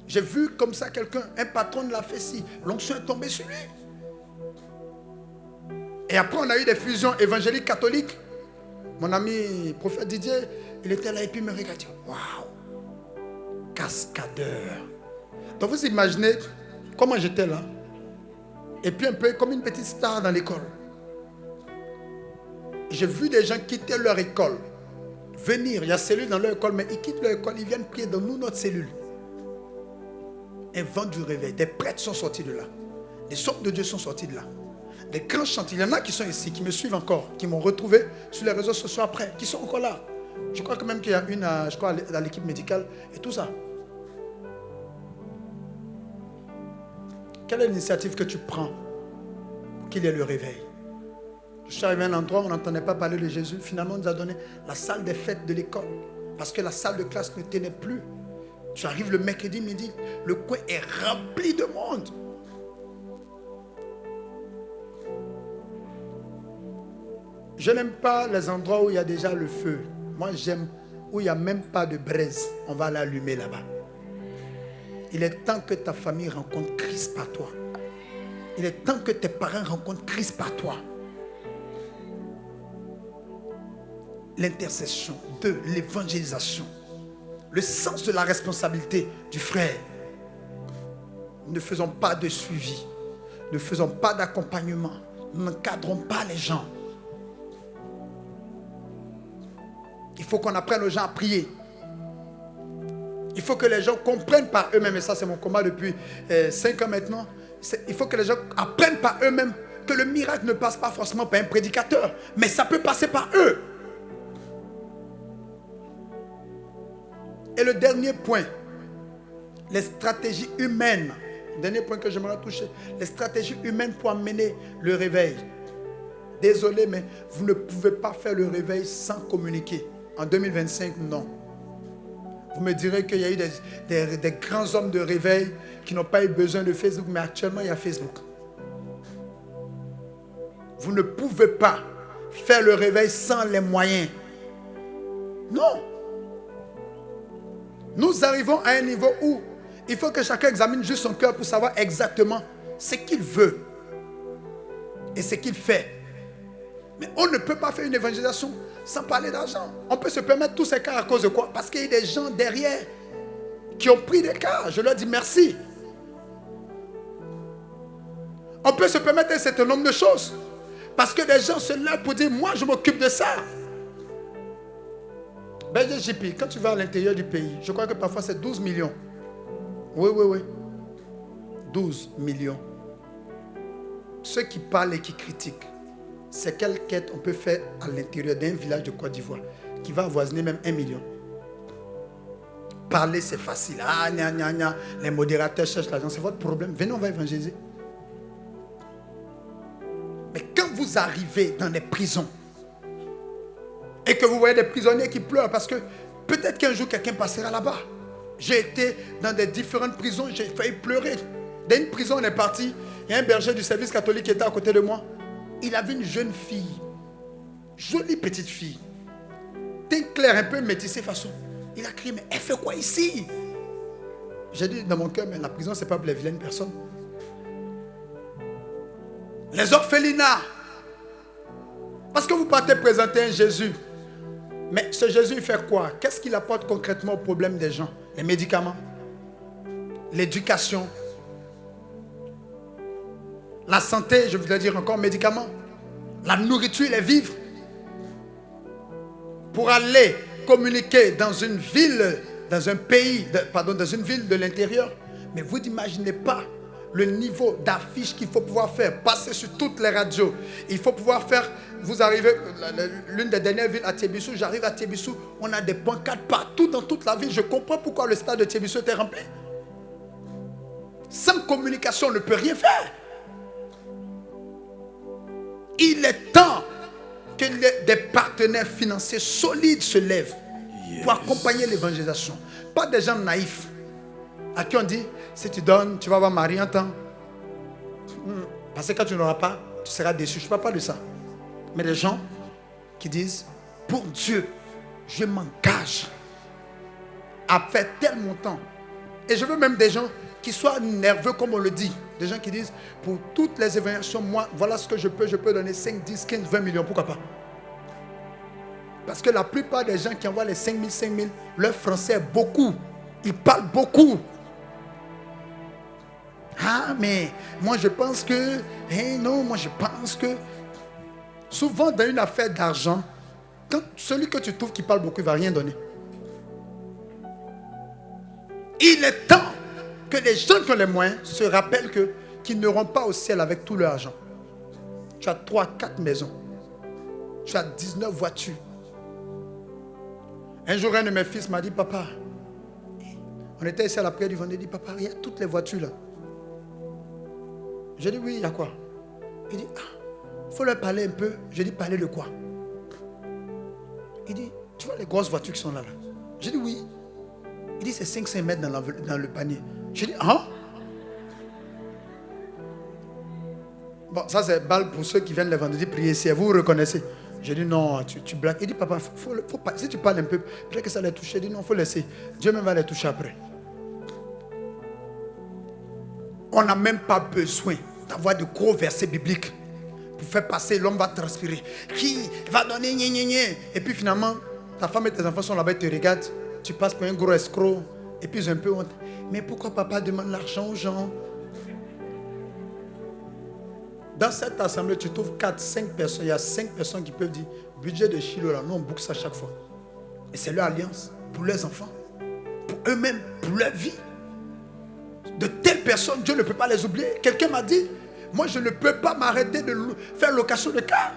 J'ai vu comme ça quelqu'un, un patron de la fessie, l'onction est tombée sur lui. Et après, on a eu des fusions évangéliques catholiques. Mon ami, prophète Didier, il était là et puis il me regardait. Waouh! Cascadeur. Donc vous imaginez comment j'étais là. Et puis un peu comme une petite star dans l'école. J'ai vu des gens quitter leur école, venir. Il y a cellule dans leur école, mais ils quittent leur école, ils viennent prier dans nous, notre cellule. Un vent du réveil. Des prêtres sont sortis de là. Des hommes de Dieu sont sortis de là. Des grands chanteurs. Il y en a qui sont ici, qui me suivent encore, qui m'ont retrouvé sur les réseaux sociaux après, qui sont encore là. Je crois quand même qu'il y a une, je crois, dans l'équipe médicale et tout ça. Quelle est l'initiative que tu prends pour qu'il y ait le réveil? Je suis arrivé à un endroit où on n'entendait pas parler de Jésus. Finalement, on nous a donné la salle des fêtes de l'école. Parce que la salle de classe ne tenait plus. Tu arrives le mercredi midi, le coin est rempli de monde. Je n'aime pas les endroits où il y a déjà le feu. Moi, j'aime où il n'y a même pas de braise. On va l'allumer là-bas. Il est temps que ta famille rencontre Christ par toi. Il est temps que tes parents rencontrent Christ par toi. L'intercession, 2, l'évangélisation. Le sens de la responsabilité du frère. Ne faisons pas de suivi. Ne faisons pas d'accompagnement. N'encadrons pas les gens. Il faut qu'on apprenne aux gens à prier. Il faut que les gens comprennent par eux-mêmes, et ça c'est mon combat depuis 5 ans maintenant. Il faut que les gens apprennent par eux-mêmes que le miracle ne passe pas forcément par un prédicateur, mais ça peut passer par eux. Et le dernier point, les stratégies humaines. Le dernier point que j'aimerais toucher, les stratégies humaines pour amener le réveil. Désolé, mais vous ne pouvez pas faire le réveil sans communiquer. En 2025, non. Vous me direz qu'il y a eu des grands hommes de réveil qui n'ont pas eu besoin de Facebook, mais actuellement, il y a Facebook. Vous ne pouvez pas faire le réveil sans les moyens. Non. Nous arrivons à un niveau où il faut que chacun examine juste son cœur pour savoir exactement ce qu'il veut et ce qu'il fait. Mais on ne peut pas faire une évangélisation sans parler d'argent. On peut se permettre tous ces cas à cause de quoi? Parce qu'il y a des gens derrière qui ont pris des cas. Je leur dis merci. On peut se permettre un certain nombre de choses. Parce que des gens se lèvent pour dire, moi je m'occupe de ça. BJP, quand tu vas à l'intérieur du pays, je crois que parfois c'est 12 millions. Oui. 12 millions. Ceux qui parlent et qui critiquent, c'est quelle quête on peut faire à l'intérieur d'un village de Côte d'Ivoire qui va avoisiner même 1 million. Parler, c'est facile. Ah, les modérateurs cherchent l'argent, c'est votre problème. Venez, on va évangéliser. Mais quand vous arrivez dans les prisons et que vous voyez des prisonniers qui pleurent parce que peut-être qu'un jour quelqu'un passera là-bas. J'ai été dans des différentes prisons, j'ai failli pleurer. Dans une prison, on est parti. Il y a un berger du service catholique qui était à côté de moi. Il avait une jeune fille, jolie petite fille, teint clair, un peu métissé façon. Il a crié, mais elle fait quoi ici? J'ai dit dans mon cœur, mais la prison, c'est pas pour les vilaines personnes. Les orphelinats. Parce que vous partez présenter un Jésus. Mais ce Jésus, il fait quoi? Qu'est-ce qu'il apporte concrètement au problème des gens? Les médicaments, l'éducation, la santé, je voudrais dire encore médicaments, la nourriture, les vivres. Pour aller communiquer dans une ville, dans un pays, dans une ville de l'intérieur. Mais vous n'imaginez pas le niveau d'affiche qu'il faut pouvoir faire, passer sur toutes les radios. Il faut pouvoir faire, vous arrivez, l'une des dernières villes à Thiébissou, j'arrive à Thiébissou, on a des pancartes partout dans toute la ville. Je comprends pourquoi le stade de Thiébissou était rempli. Sans communication, on ne peut rien faire. Il est temps que des partenaires financiers solides se lèvent pour accompagner l'évangélisation. Pas des gens naïfs à qui on dit, si tu donnes, tu vas avoir Marie un temps. Parce que quand tu n'auras pas, tu seras déçu. Je ne parle pas de ça. Mais des gens qui disent, pour Dieu, je m'engage à faire tel montant. Et je veux même des gens qui soient nerveux comme on le dit. Des gens qui disent, pour toutes les évangélisations, moi, voilà ce que je peux donner 5, 10, 15, 20 millions. Pourquoi pas? Parce que la plupart des gens qui envoient les 5 000, leur français est beaucoup. Ils parlent beaucoup. Ah, mais moi je pense que... non, moi je pense que... Souvent dans une affaire d'argent, Quand celui que tu trouves qui parle beaucoup, il ne va rien donner. Il est temps que les gens qui ont les moyens se rappellent qu'ils n'iront pas au ciel avec tout leur argent. Tu as 3, 4 maisons. Tu as 19 voitures. Un jour, un de mes fils m'a dit, papa, on était ici à la prière du vendredi, papa, il y a toutes les voitures là. J'ai dit, oui, il y a quoi? Il dit, il faut leur parler un peu. J'ai dit, parler de quoi? Il dit, tu vois les grosses voitures qui sont là. J'ai dit, oui. Il dit, c'est 500 mètres dans le panier. J'ai dit, Bon, ça c'est balle pour ceux qui viennent le vendredi prier ici. Vous reconnaissez? J'ai dit, non, tu blagues. Il dit, papa, faut pas, si tu parles un peu, peut-être que ça les touche. J'ai dit, non, il faut laisser. Dieu même va les toucher après. On n'a même pas besoin d'avoir de gros versets bibliques pour faire passer, l'homme va transpirer. Qui va donner et puis finalement, ta femme et tes enfants sont là-bas, ils te regardent. Tu passes pour un gros escroc. Et puis ils ont un peu honte. Mais pourquoi papa demande l'argent aux gens? Dans cette assemblée, tu trouves 4, 5 personnes. Il y a 5 personnes qui peuvent dire, budget de Shiloh, là, nous on boucle ça chaque fois. Et c'est leur alliance pour leurs enfants, pour eux-mêmes, pour leur vie. De telles personnes, Dieu ne peut pas les oublier. Quelqu'un m'a dit, moi je ne peux pas m'arrêter de faire location de car.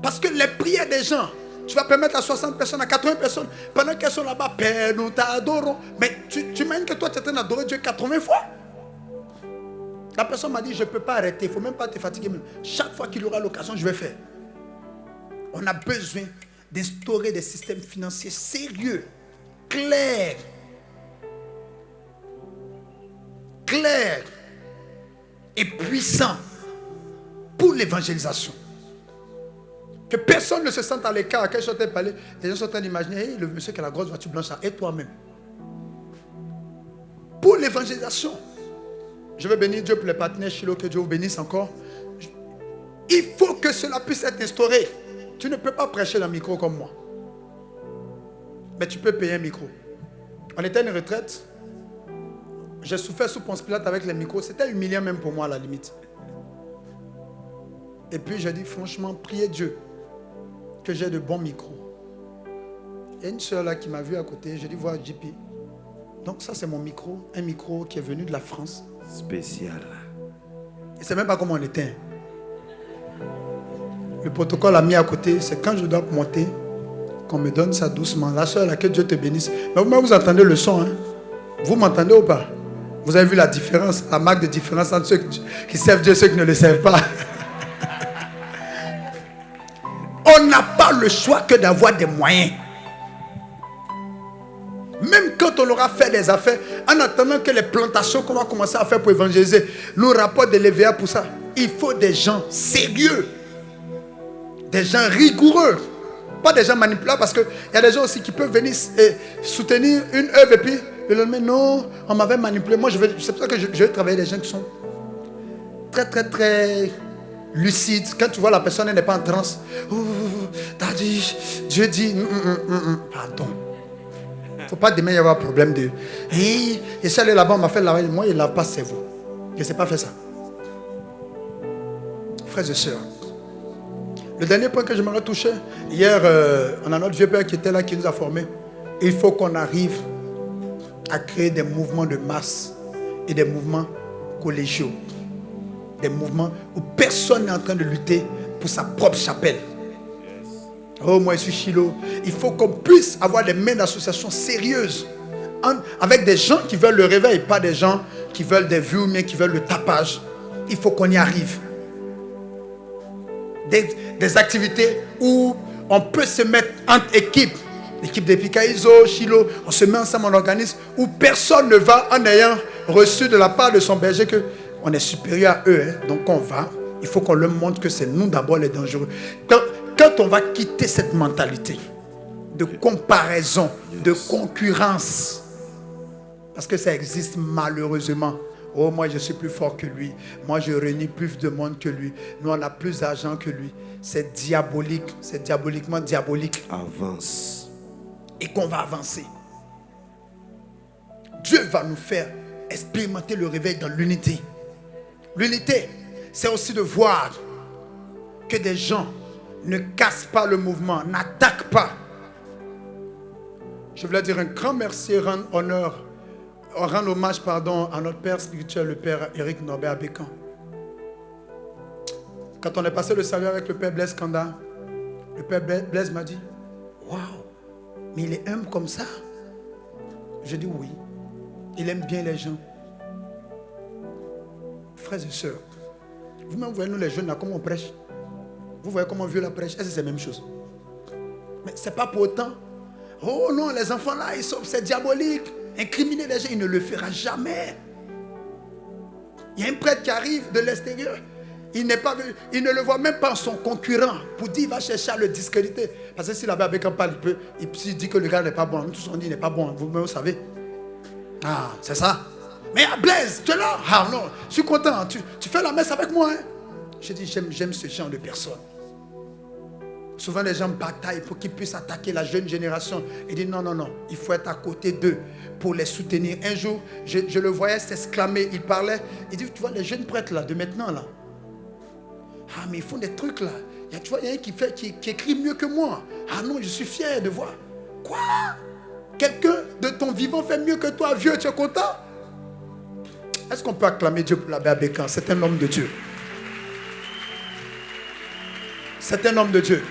Parce que les prières des gens, tu vas permettre à 60 personnes, à 80 personnes, pendant qu'elles sont là-bas, Père, nous t'adorons. Mais tu imagines que toi tu es en train d'adorer Dieu 80 fois. La personne m'a dit, je ne peux pas arrêter, il ne faut même pas te fatiguer. Même. Chaque fois qu'il aura l'occasion, je vais faire. On a besoin d'instaurer des systèmes financiers sérieux, clairs et puissants pour l'évangélisation. Que personne ne se sente à l'écart. Quand je suis en train de parler, les gens sont en train d'imaginer, hey, le monsieur qui a la grosse voiture blanche, et toi-même. Pour l'évangélisation. Je veux bénir Dieu pour les partenaires Shiloh, que Dieu vous bénisse encore. Il faut que cela puisse être instauré. Tu ne peux pas prêcher dans le micro comme moi. Mais tu peux payer un micro. On était à une retraite. J'ai souffert sous Ponce Pilate avec les micros. C'était humiliant même pour moi à la limite. Et puis j'ai dit franchement, priez Dieu que j'ai de bons micros. Il y a une soeur là qui m'a vu à côté. J'ai dit, voir JP. Donc ça c'est mon micro. Un micro qui est venu de la France. Spécial. Il ne sait même pas comment on était. Le protocole a mis à côté. C'est quand je dois monter qu'on me donne ça doucement. La soeur là, que Dieu te bénisse. Mais vous entendez le son. Hein? Vous m'entendez ou pas? Vous avez vu la différence, la marque de différence entre ceux qui servent Dieu et ceux qui ne le servent pas. On n'a pas le choix que d'avoir des moyens. Même quand on aura fait des affaires, en attendant que les plantations qu'on va commencer à faire pour évangéliser, nous rapportent de l'EVA pour ça. Il faut des gens sérieux, des gens rigoureux, pas des gens manipulables, parce qu'il y a des gens aussi qui peuvent venir soutenir une œuvre et puis le lendemain, non, on m'avait manipulé. Moi, c'est pour ça que je vais travailler des gens qui sont très lucides. Quand tu vois la personne, elle n'est pas en transe. T'as dit, Dieu dit, pardon. Il ne faut pas demain y avoir problème de... Hey, et ça, là-bas, on m'a fait laver. Moi, il ne lave pas ses cerveau. Je ne sais pas faire ça. Frères et sœurs, le dernier point que je m'aurais touché, hier, on a notre vieux père qui était là, qui nous a formés. Il faut qu'on arrive à créer des mouvements de masse et des mouvements collégiaux. Des mouvements où personne n'est en train de lutter pour sa propre chapelle. Oh, moi je suis Shiloh. Il faut qu'on puisse avoir des mains d'association sérieuses avec des gens qui veulent le réveil, pas des gens qui veulent des vues, mais qui veulent le tapage. Il faut qu'on y arrive. Des activités où on peut se mettre entre équipes. L'équipe d'Epikaizo, Shiloh, on se met ensemble, on organise, où personne ne va en ayant reçu de la part de son berger qu'on est supérieur à eux. Hein. Donc on va, il faut qu'on leur montre que c'est nous d'abord les dangereux. Quand on va quitter cette mentalité de comparaison, de concurrence, parce que ça existe malheureusement. Oh, moi je suis plus fort que lui. Moi je réunis plus de monde que lui. Nous on a plus d'argent que lui. C'est diabolique, c'est diaboliquement diabolique. Avance. Et qu'on va avancer. Dieu va nous faire expérimenter le réveil dans l'unité. L'unité, c'est aussi de voir que des gens Ne casse pas le mouvement. N'attaque pas. Je voulais dire un grand merci et rendre hommage à notre père spirituel, le père Éric Norbert Abékan. Quand on est passé le salut avec le père Blaise Kanda, le père Blaise m'a dit, waouh, mais il est humble comme ça. Je dis oui, il aime bien les gens. Frères et sœurs, vous-même voyez nous les jeunes là, comment on prêche. Vous voyez comment vieux la prêche. Est-ce que c'est la même chose? Mais ce n'est pas pour autant. Oh non, les enfants là, c'est diabolique. Incriminer les gens, il ne le fera jamais. Il y a un prêtre qui arrive de l'extérieur. Il ne le voit même pas en son concurrent. Pour dire, il va chercher à le discréditer. Parce que s'il avait avec un parle, il dit que le gars n'est pas bon. Nous tous on dit qu'il n'est pas bon. Vous-même, vous savez. Ah, c'est ça. Mais Blaise, tu es là? Ah non, je suis content. Tu fais la messe avec moi. Hein? Je dis, j'aime ce genre de personnes. Souvent, les gens bataillent pour qu'ils puissent attaquer la jeune génération. Il dit, non, il faut être à côté d'eux pour les soutenir. Un jour, je le voyais s'exclamer. Il parlait. Il dit, tu vois, les jeunes prêtres là, de maintenant là. Ah, mais ils font des trucs là. Tu vois, il y a un qui écrit mieux que moi. Ah non, je suis fier de voir. Quoi? Quelqu'un de ton vivant fait mieux que toi, vieux, tu es content? Est-ce qu'on peut acclamer Dieu pour l'abbé Abékan? C'est un homme de Dieu. C'est un homme de Dieu.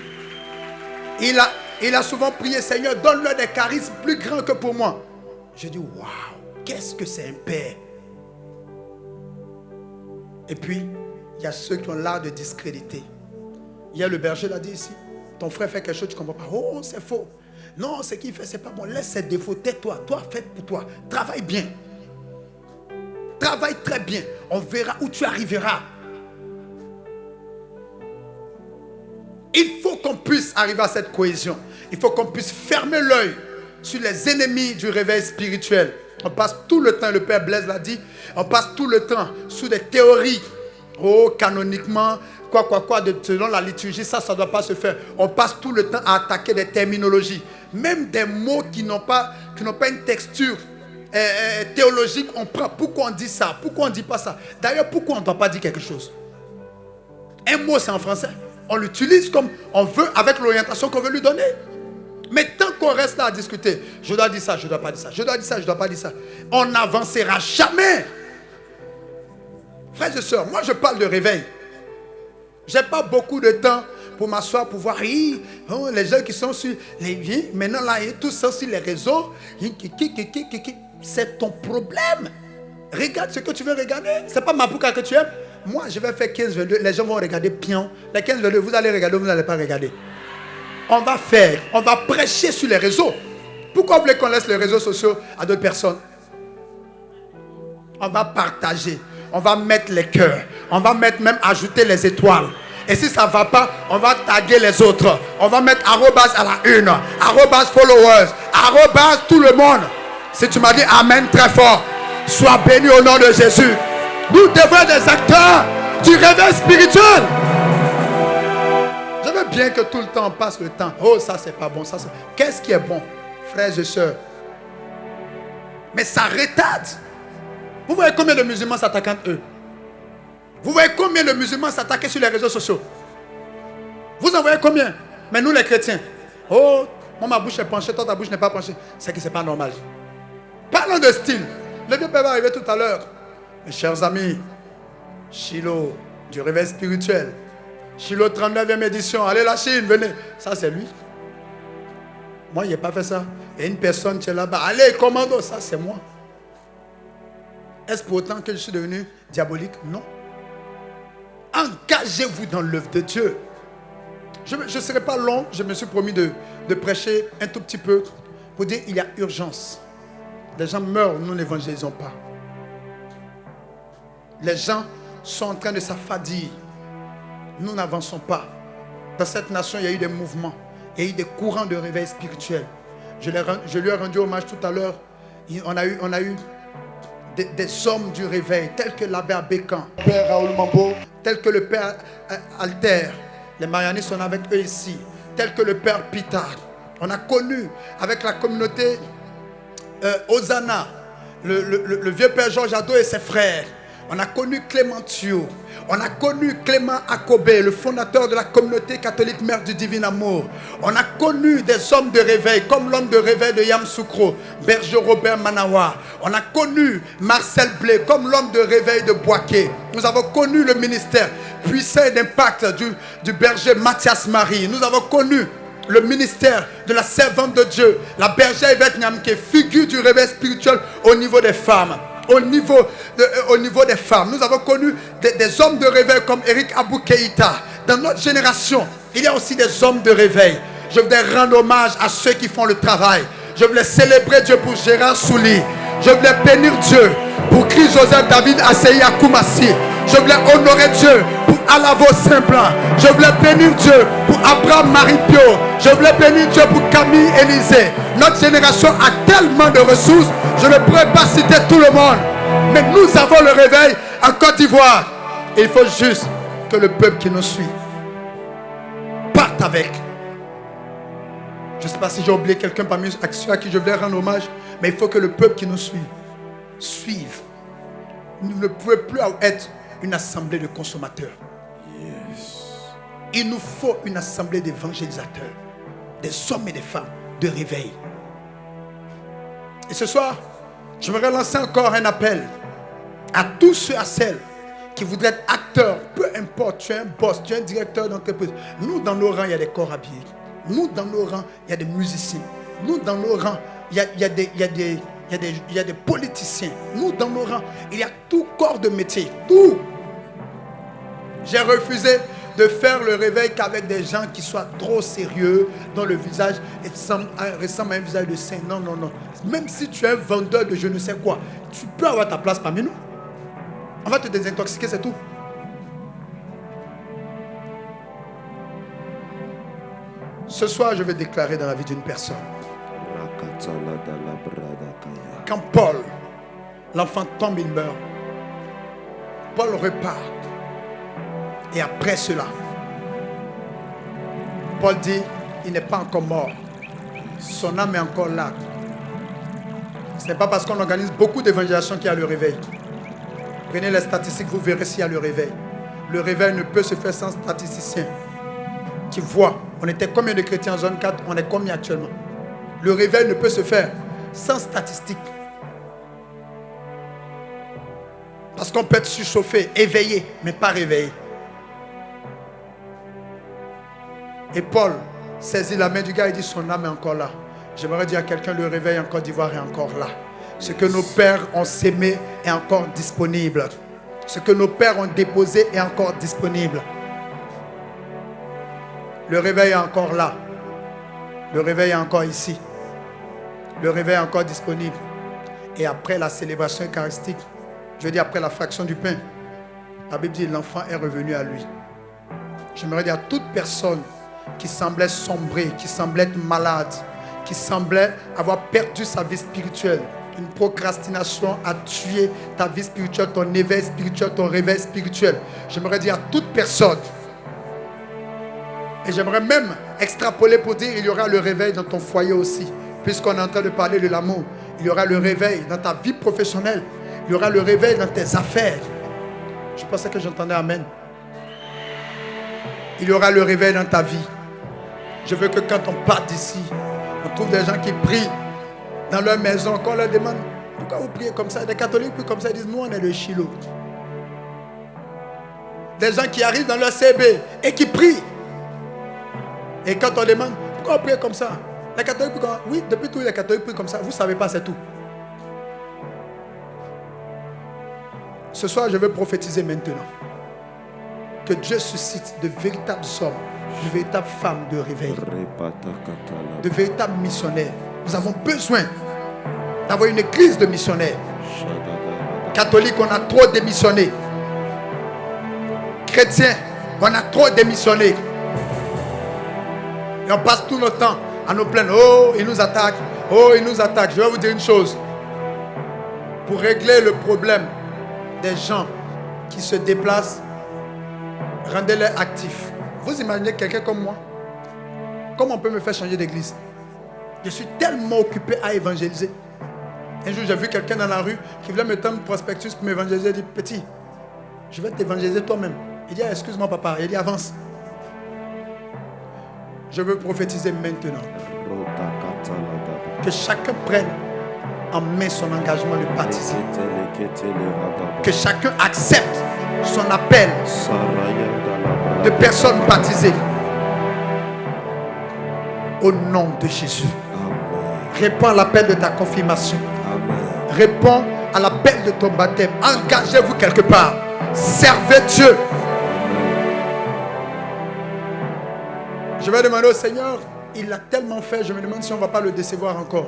Il a souvent prié, Seigneur, donne-leur des charismes plus grands que pour moi. Je dis, waouh, qu'est-ce que c'est un père? Et puis, il y a ceux qui ont l'art de discréditer. Il y a le berger l'a dit ici. Ton frère fait quelque chose, tu ne comprends pas. Oh, c'est faux. Non, ce qu'il fait, c'est pas bon. Laisse ses défauts, tais-toi. Toi, fais pour toi. Travaille bien. Travaille très bien. On verra où tu arriveras. Il faut qu'on puisse arriver à cette cohésion. Il faut qu'on puisse fermer l'œil sur les ennemis du réveil spirituel. On passe tout le temps, le père Blaise l'a dit, on passe tout le temps sous des théories. Oh, canoniquement, selon la liturgie, ça ne doit pas se faire. On passe tout le temps à attaquer des terminologies. Même des mots qui n'ont pas une texture théologique, on prend. Pourquoi on dit ça? Pourquoi on ne dit pas ça? D'ailleurs, pourquoi on ne doit pas dire quelque chose? Un mot, c'est en français. On l'utilise comme on veut, avec l'orientation qu'on veut lui donner. Mais tant qu'on reste là à discuter, je dois dire ça, je ne dois pas dire ça, je dois dire ça, je ne dois pas dire ça, on n'avancera jamais. Frères et sœurs, moi je parle de réveil. Je n'ai pas beaucoup de temps pour m'asseoir, pour voir les gens qui sont sur les liens. Maintenant là, tous sont sur les réseaux. C'est ton problème. Regarde ce que tu veux regarder. Ce n'est pas Mapouka que tu aimes. Moi, je vais faire 15-22. Les gens vont regarder pion. Les 15-22, vous allez regarder, vous n'allez pas regarder. On va prêcher sur les réseaux. Pourquoi vous voulez qu'on laisse les réseaux sociaux à d'autres personnes? On va partager. On va mettre les cœurs. On va même ajouter les étoiles. Et si ça ne va pas, on va taguer les autres. On va mettre @ à la une, @ followers, @ tout le monde. Si tu m'as dit amen très fort, sois béni au nom de Jésus. Nous devons être des acteurs du réveil spirituel. Je veux bien que tout le temps on passe le temps. Oh, ça c'est pas bon. Qu'est-ce qui est bon, frères et sœurs? Mais ça retarde. Vous voyez combien de musulmans s'attaquent entre eux? Vous voyez combien de musulmans s'attaquent sur les réseaux sociaux? Vous en voyez combien? Mais nous les chrétiens, oh, moi ma bouche est penchée, toi ta bouche n'est pas penchée. C'est que c'est pas normal. Parlons de style. Le vieux père va arriver tout à l'heure. Mes chers amis, Shiloh du réveil spirituel, Shiloh 39e édition, allez la Chine, venez. Ça c'est lui. Moi il n'a pas fait ça. Et une personne qui est là-bas, allez commando, ça c'est moi. Est-ce pour autant que je suis devenu diabolique? Non. Engagez-vous dans l'œuvre de Dieu. Je ne serai pas long, je me suis promis de prêcher un tout petit peu pour dire qu'il y a urgence. Les gens meurent, nous n'évangélisons pas. Les gens sont en train de s'affadir. Nous n'avançons pas. Dans cette nation, il y a eu des mouvements. Il y a eu des courants de réveil spirituel. Je lui ai rendu hommage tout à l'heure. On a eu des hommes du réveil, tels que l'abbé Abékan, Père Raoul Mambo, tels que le Père Alter. Les Marianistes sont avec eux ici. Tels que le Père Pitard. On a connu avec la communauté Hosanna, le vieux Père Georges Ado et ses frères. On a connu Clément Thio. On a connu Clément Akobé, le fondateur de la communauté catholique Mère du Divin Amour. On a connu des hommes de réveil, comme l'homme de réveil de Yamoussoukro, Berger Robert Manawa. On a connu Marcel Blé, comme l'homme de réveil de Boaké. Nous avons connu le ministère puissant et d'impact du berger Mathias Marie. Nous avons connu le ministère de la servante de Dieu, la bergère Yvette Nyamke, figure du réveil spirituel au niveau des femmes. Au niveau des femmes, nous avons connu des hommes de réveil comme Eric Abou Keïta. Dans notre génération, il y a aussi des hommes de réveil. Je voudrais rendre hommage à ceux qui font le travail. Je voulais célébrer Dieu pour Gérard Souli. Je voulais bénir Dieu pour Christ Joseph David Asseyi Akoumassi. Je voulais honorer Dieu pour Alavo Saint-Blanc. Je voulais bénir Dieu pour Abraham Marie-Pio. Je voulais bénir Dieu pour Camille Élysée. Notre génération a tellement de ressources, je ne pourrais pas citer tout le monde. Mais nous avons le réveil en Côte d'Ivoire. Et il faut juste que le peuple qui nous suit parte avec. Je ne sais pas si j'ai oublié quelqu'un parmi ceux à qui je voulais rendre hommage, mais il faut que le peuple qui nous suive. Nous ne pouvons plus être une assemblée de consommateurs. Il nous faut une assemblée d'évangélisateurs, des hommes et des femmes de réveil. Et ce soir, je voudrais lancer encore un appel à tous ceux, à celles qui voudraient être acteurs. Peu importe, tu es un boss, tu es un directeur d'entreprise. Nous, dans nos rangs, il y a des corps habillés. Nous, dans nos rangs, il y a des musiciens. Nous, dans nos rangs, il y a des politiciens. Nous, dans nos rangs, il y a tout corps de métier. Tout. J'ai refusé de faire le réveil qu'avec des gens qui soient trop sérieux, dont le visage ressemble à un visage de saint. Non, non, non. Même si tu es un vendeur de je ne sais quoi, tu peux avoir ta place parmi nous. On va te désintoxiquer, c'est tout. Ce soir, je vais déclarer dans la vie d'une personne. Quand Paul, l'enfant tombe, il meurt. Paul repart. Et après cela, Paul dit, il n'est pas encore mort. Son âme est encore là. Ce n'est pas parce qu'on organise beaucoup d'évangélisation qu'il y a le réveil. Prenez les statistiques, vous verrez s'il y a le réveil. Le réveil ne peut se faire sans statisticien qui voit. On était combien de chrétiens en zone 4? On est combien actuellement? Le réveil ne peut se faire sans statistiques. Parce qu'on peut être surchauffé, éveillé, mais pas réveillé. Et Paul saisit la main du gars et dit, son âme est encore là. J'aimerais dire à quelqu'un, le réveil en Côte d'Ivoire est encore là. Ce que nos pères ont sémé est encore disponible. Ce que nos pères ont déposé est encore disponible. Le réveil est encore là. Le réveil est encore ici. Le réveil est encore disponible. Et après la célébration eucharistique, je veux dire après la fraction du pain, la Bible dit l'enfant est revenu à lui. J'aimerais dire à toute personne qui semblait sombrer, qui semblait être malade, qui semblait avoir perdu sa vie spirituelle. Une procrastination a tué ta vie spirituelle, ton éveil spirituel, ton réveil spirituel. J'aimerais dire à toute personne, et j'aimerais même extrapoler pour dire il y aura le réveil dans ton foyer aussi. Puisqu'on est en train de parler de l'amour, il y aura le réveil dans ta vie professionnelle. Il y aura le réveil dans tes affaires. Je pensais que j'entendais amen. Il y aura le réveil dans ta vie. Je veux que quand on part d'ici, on trouve des gens qui prient dans leur maison. Quand on leur demande pourquoi vous priez comme ça, des catholiques prient comme ça, ils disent nous on est le Shiloh. Des gens qui arrivent dans leur CB et qui prient. Et quand on demande pourquoi vous priez comme ça, les catholiques prient comme ça. Oui, depuis tous les catholiques prient comme ça. Vous ne savez pas, c'est tout. Ce soir, je veux prophétiser maintenant que Dieu suscite de véritables hommes, de véritables femmes de réveil, de véritables missionnaires. Nous avons besoin d'avoir une église de missionnaires. Catholiques, on a trop démissionné. Chrétiens, on a trop démissionné. Et on passe tout notre temps à nous plaindre. Oh, ils nous attaquent. Oh, ils nous attaquent. Je vais vous dire une chose. Pour régler le problème des gens qui se déplacent, rendez-les actifs. Vous imaginez quelqu'un comme moi? Comment on peut me faire changer d'église? Je suis tellement occupé à évangéliser. Un jour, j'ai vu quelqu'un dans la rue qui voulait me tendre prospectus pour m'évangéliser. Il dit, petit, Je vais t'évangéliser toi-même. Il dit, excuse-moi papa. Il dit, avance. Je veux prophétiser maintenant. Que chacun prenne en main son engagement de baptiser. Que chacun accepte son appel de personnes baptisées. Au nom de Jésus. Réponds à l'appel de ta confirmation. Réponds à l'appel de ton baptême. Engagez-vous quelque part. Servez Dieu. Je vais demander au Seigneur, il l'a tellement fait, je me demande si on ne va pas le décevoir encore.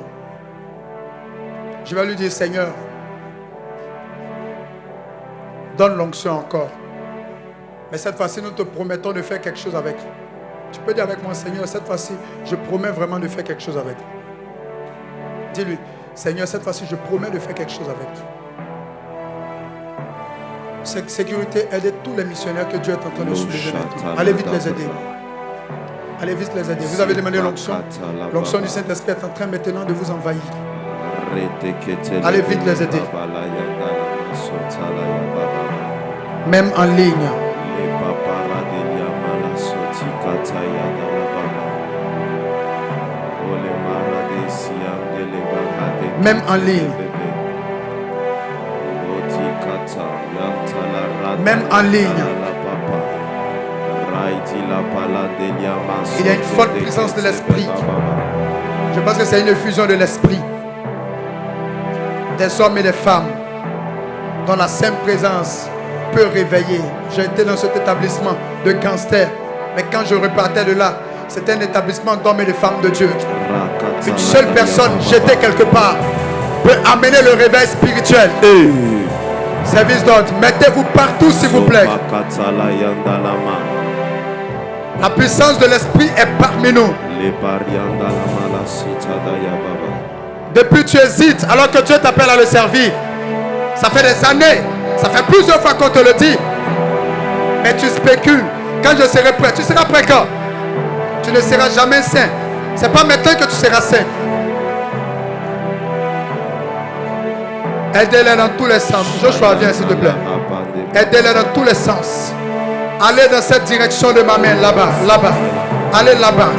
Je vais lui dire, Seigneur, donne l'onction encore. Mais cette fois-ci, nous te promettons de faire quelque chose avec. Tu peux dire avec moi, Seigneur, cette fois-ci, je promets vraiment de faire quelque chose avec. Dis-lui, Seigneur, cette fois-ci, je promets de faire quelque chose avec. Sécurité, aidez tous les missionnaires que Dieu est en train de soulever maintenant. Allez vite les aider. Allez vite les aider. Vous avez demandé l'onction. L'onction du Saint-Esprit est en train maintenant de vous envahir. Allez vite les aider. Même en ligne. Même en ligne. Même en ligne. Il y a une forte présence de l'esprit. Je pense que c'est une effusion de l'esprit. Des hommes et des femmes dont la sainte présence peut réveiller. J'ai été dans cet établissement de gangsters. Mais quand je repartais de là, c'était un établissement d'hommes et de femmes de Dieu. Une seule personne jetée quelque part peut amener le réveil spirituel. Service d'ordre, mettez-vous partout s'il vous plaît. La puissance de l'esprit est parmi nous. Depuis tu hésites alors que Dieu t'appelle à le servir. Ça fait des années, ça fait plusieurs fois qu'on te le dit. Mais tu spécules. Quand je serai prêt, tu seras prêt quand? Tu ne seras jamais saint. C'est pas maintenant que tu seras saint. Aidez-les dans tous les sens. Joshua, viens s'il te plaît. Aidez-les dans tous les sens. Allez dans cette direction de ma main, là-bas, là-bas. Allez là-bas.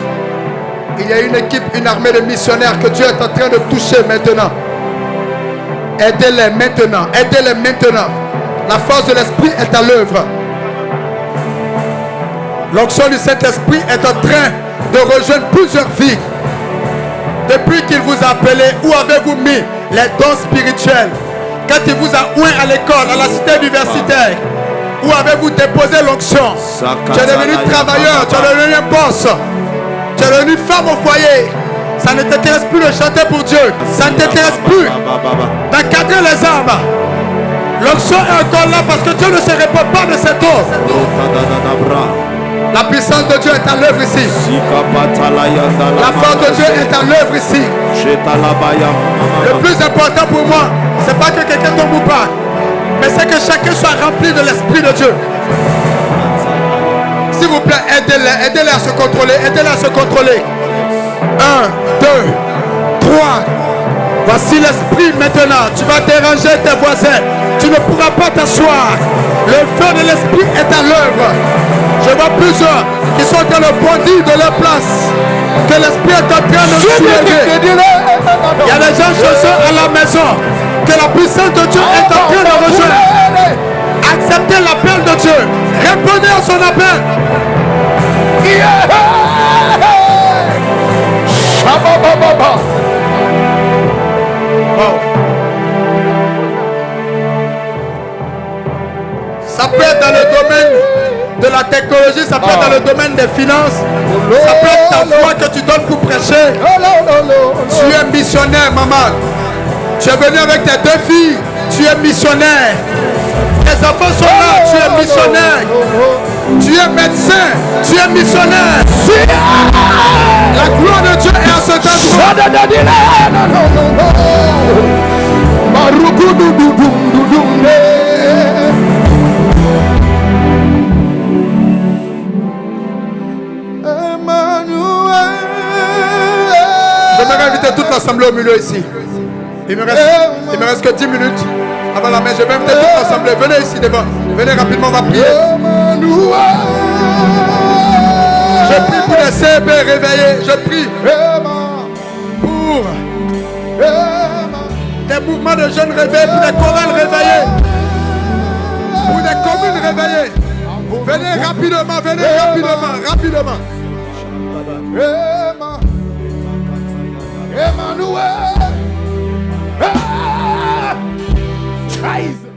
Il y a une équipe, une armée de missionnaires que Dieu est en train de toucher maintenant. Aidez-les maintenant. Aidez-les maintenant. La force de l'esprit est à l'œuvre. L'onction du Saint-Esprit est en train de rejoindre plusieurs vies. Depuis qu'il vous a appelé, où avez-vous mis les dons spirituels? Quand il vous a oint à l'école, à la cité universitaire, où avez-vous déposé l'onction? Tu es devenu travailleur, tu es devenu un boss, tu es devenu femme au foyer. Ça ne t'intéresse plus de chanter pour Dieu. Ça ne t'intéresse plus d'encadrer les âmes. L'onction est encore là parce que Dieu ne se répand pas de cette eau. La puissance de Dieu est à l'œuvre ici. La force de Dieu est à l'œuvre ici. Le plus important pour moi, c'est pas que quelqu'un tombe ou pas, mais c'est que chacun soit rempli de l'Esprit de Dieu. S'il vous plaît, aidez-les, aidez-les à se contrôler, aidez-les à se contrôler. 1, 2, 3. Voici l'esprit maintenant. Tu vas déranger tes voisins. Tu ne pourras pas t'asseoir. Le feu de l'esprit est à l'œuvre. Je vois plusieurs qui sont dans le bondir de leur place. Que l'esprit est en train de soulever. Il y a des gens chez eux à la maison. Que la puissance de Dieu est en train de rejoindre. Acceptez l'appel de Dieu. Répondez à son appel. Wow. Ça peut être dans le domaine de la technologie, ça peut être dans le domaine des finances, ça peut être ta foi que tu donnes pour prêcher. Tu es missionnaire, maman. Tu es venu avec tes 2 filles, tu es missionnaire. Tes enfants sont là, tu es missionnaire. Tu es médecin, tu es missionnaire. La gloire de Dieu est à ce endroit. J'aimerais inviter toute l'assemblée au milieu ici. Il me reste que 10 minutes. Avant la main, je vais inviter toute l'assemblée. Venez ici devant. Venez rapidement, on va prier. Je prie pour les CB réveillés. Je prie pour des mouvements de jeunes réveillés, pour des chorales réveillées, pour des communes réveillées. Venez rapidement, rapidement. Emmanuel. Jesus.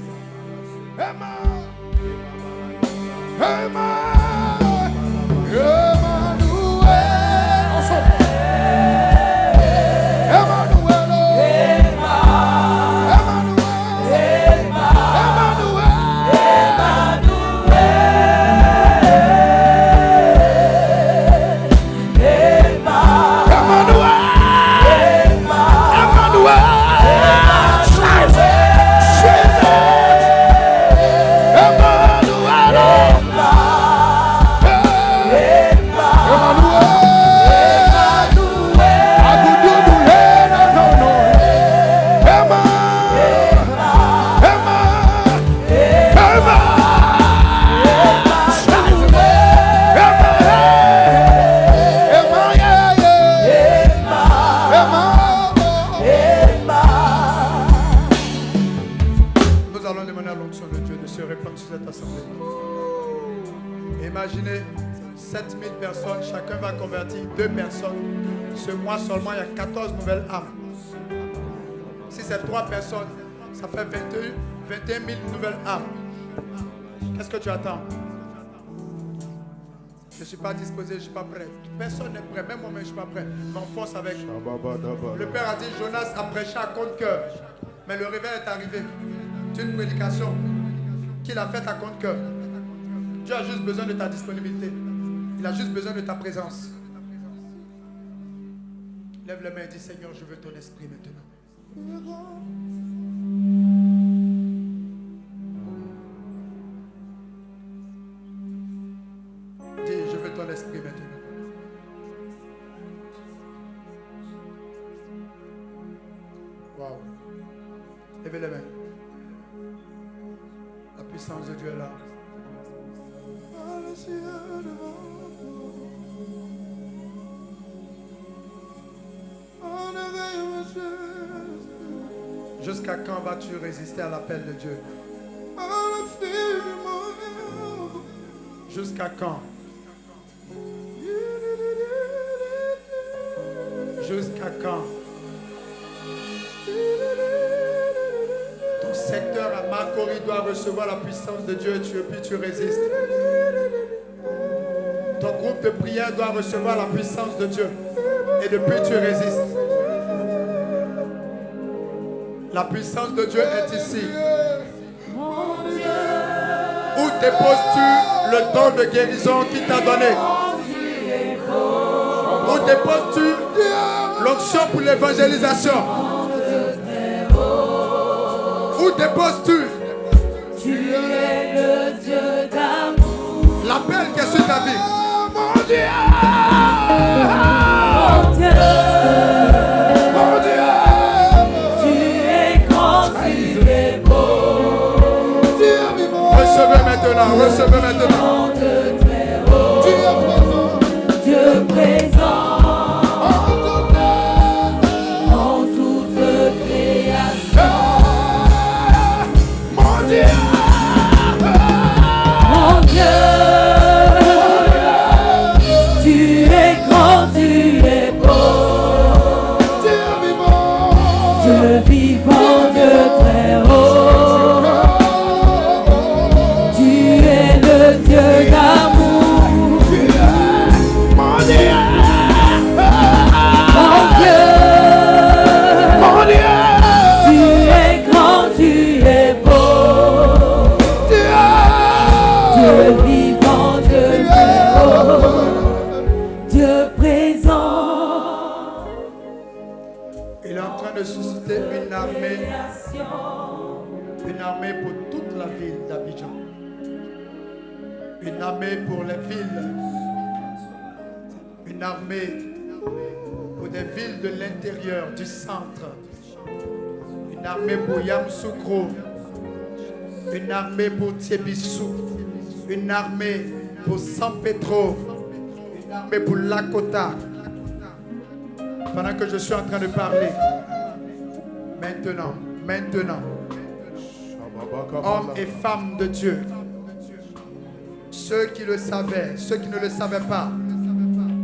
Imaginez 7000 personnes, chacun va convertir 2 personnes. Ce mois seulement, il y a 14 nouvelles âmes. Si c'est 3 personnes, ça fait 21 000 nouvelles âmes. Qu'est-ce que tu attends? Je ne suis pas disposé, je ne suis pas prêt. Personne n'est prêt, même moi-même je ne suis pas prêt. Mais on force avec. Le Père a dit, Jonas a prêché à contre-cœur. Mais le réveil est arrivé. C'est une prédication qu'il a faite à contre-cœur. Dieu a juste besoin de ta disponibilité. Il a juste besoin de ta présence. Lève les mains et dis, Seigneur, je veux ton esprit maintenant. Dis, je veux ton esprit maintenant. Waouh. Levez les mains. La puissance de Dieu est là. Jusqu'à quand vas-tu résister à l'appel de Dieu? Jusqu'à quand? Jusqu'à quand? Ton secteur à Makori doit recevoir la puissance de Dieu et puis tu résistes. Ton groupe de prière doit recevoir la puissance de Dieu et depuis tu résistes. La puissance de Dieu est ici. Où déposes-tu le don de guérison qu'il t'a donné? Où déposes-tu l'onction pour l'évangélisation? Où déposes-tu? Tu es le Dieu d'amour. L'appel qui est sur ta vie. Mon Dieu. Mon Dieu. Mon Dieu. Tu es grand, tu es beau. Recevez maintenant, recevez maintenant. Dieu présent. Une armée pour toute la ville d'Abidjan. Une armée pour les villes. Une armée pour des villes de l'intérieur, du centre. Une armée pour Yamoussoukro, Une armée pour Thiébissou. Une armée pour San Pedro. Une armée pour Lakota. Pendant que je suis en train de parler. Maintenant. Hommes et femmes de Dieu. Ceux qui le savaient, ceux qui ne le savaient pas.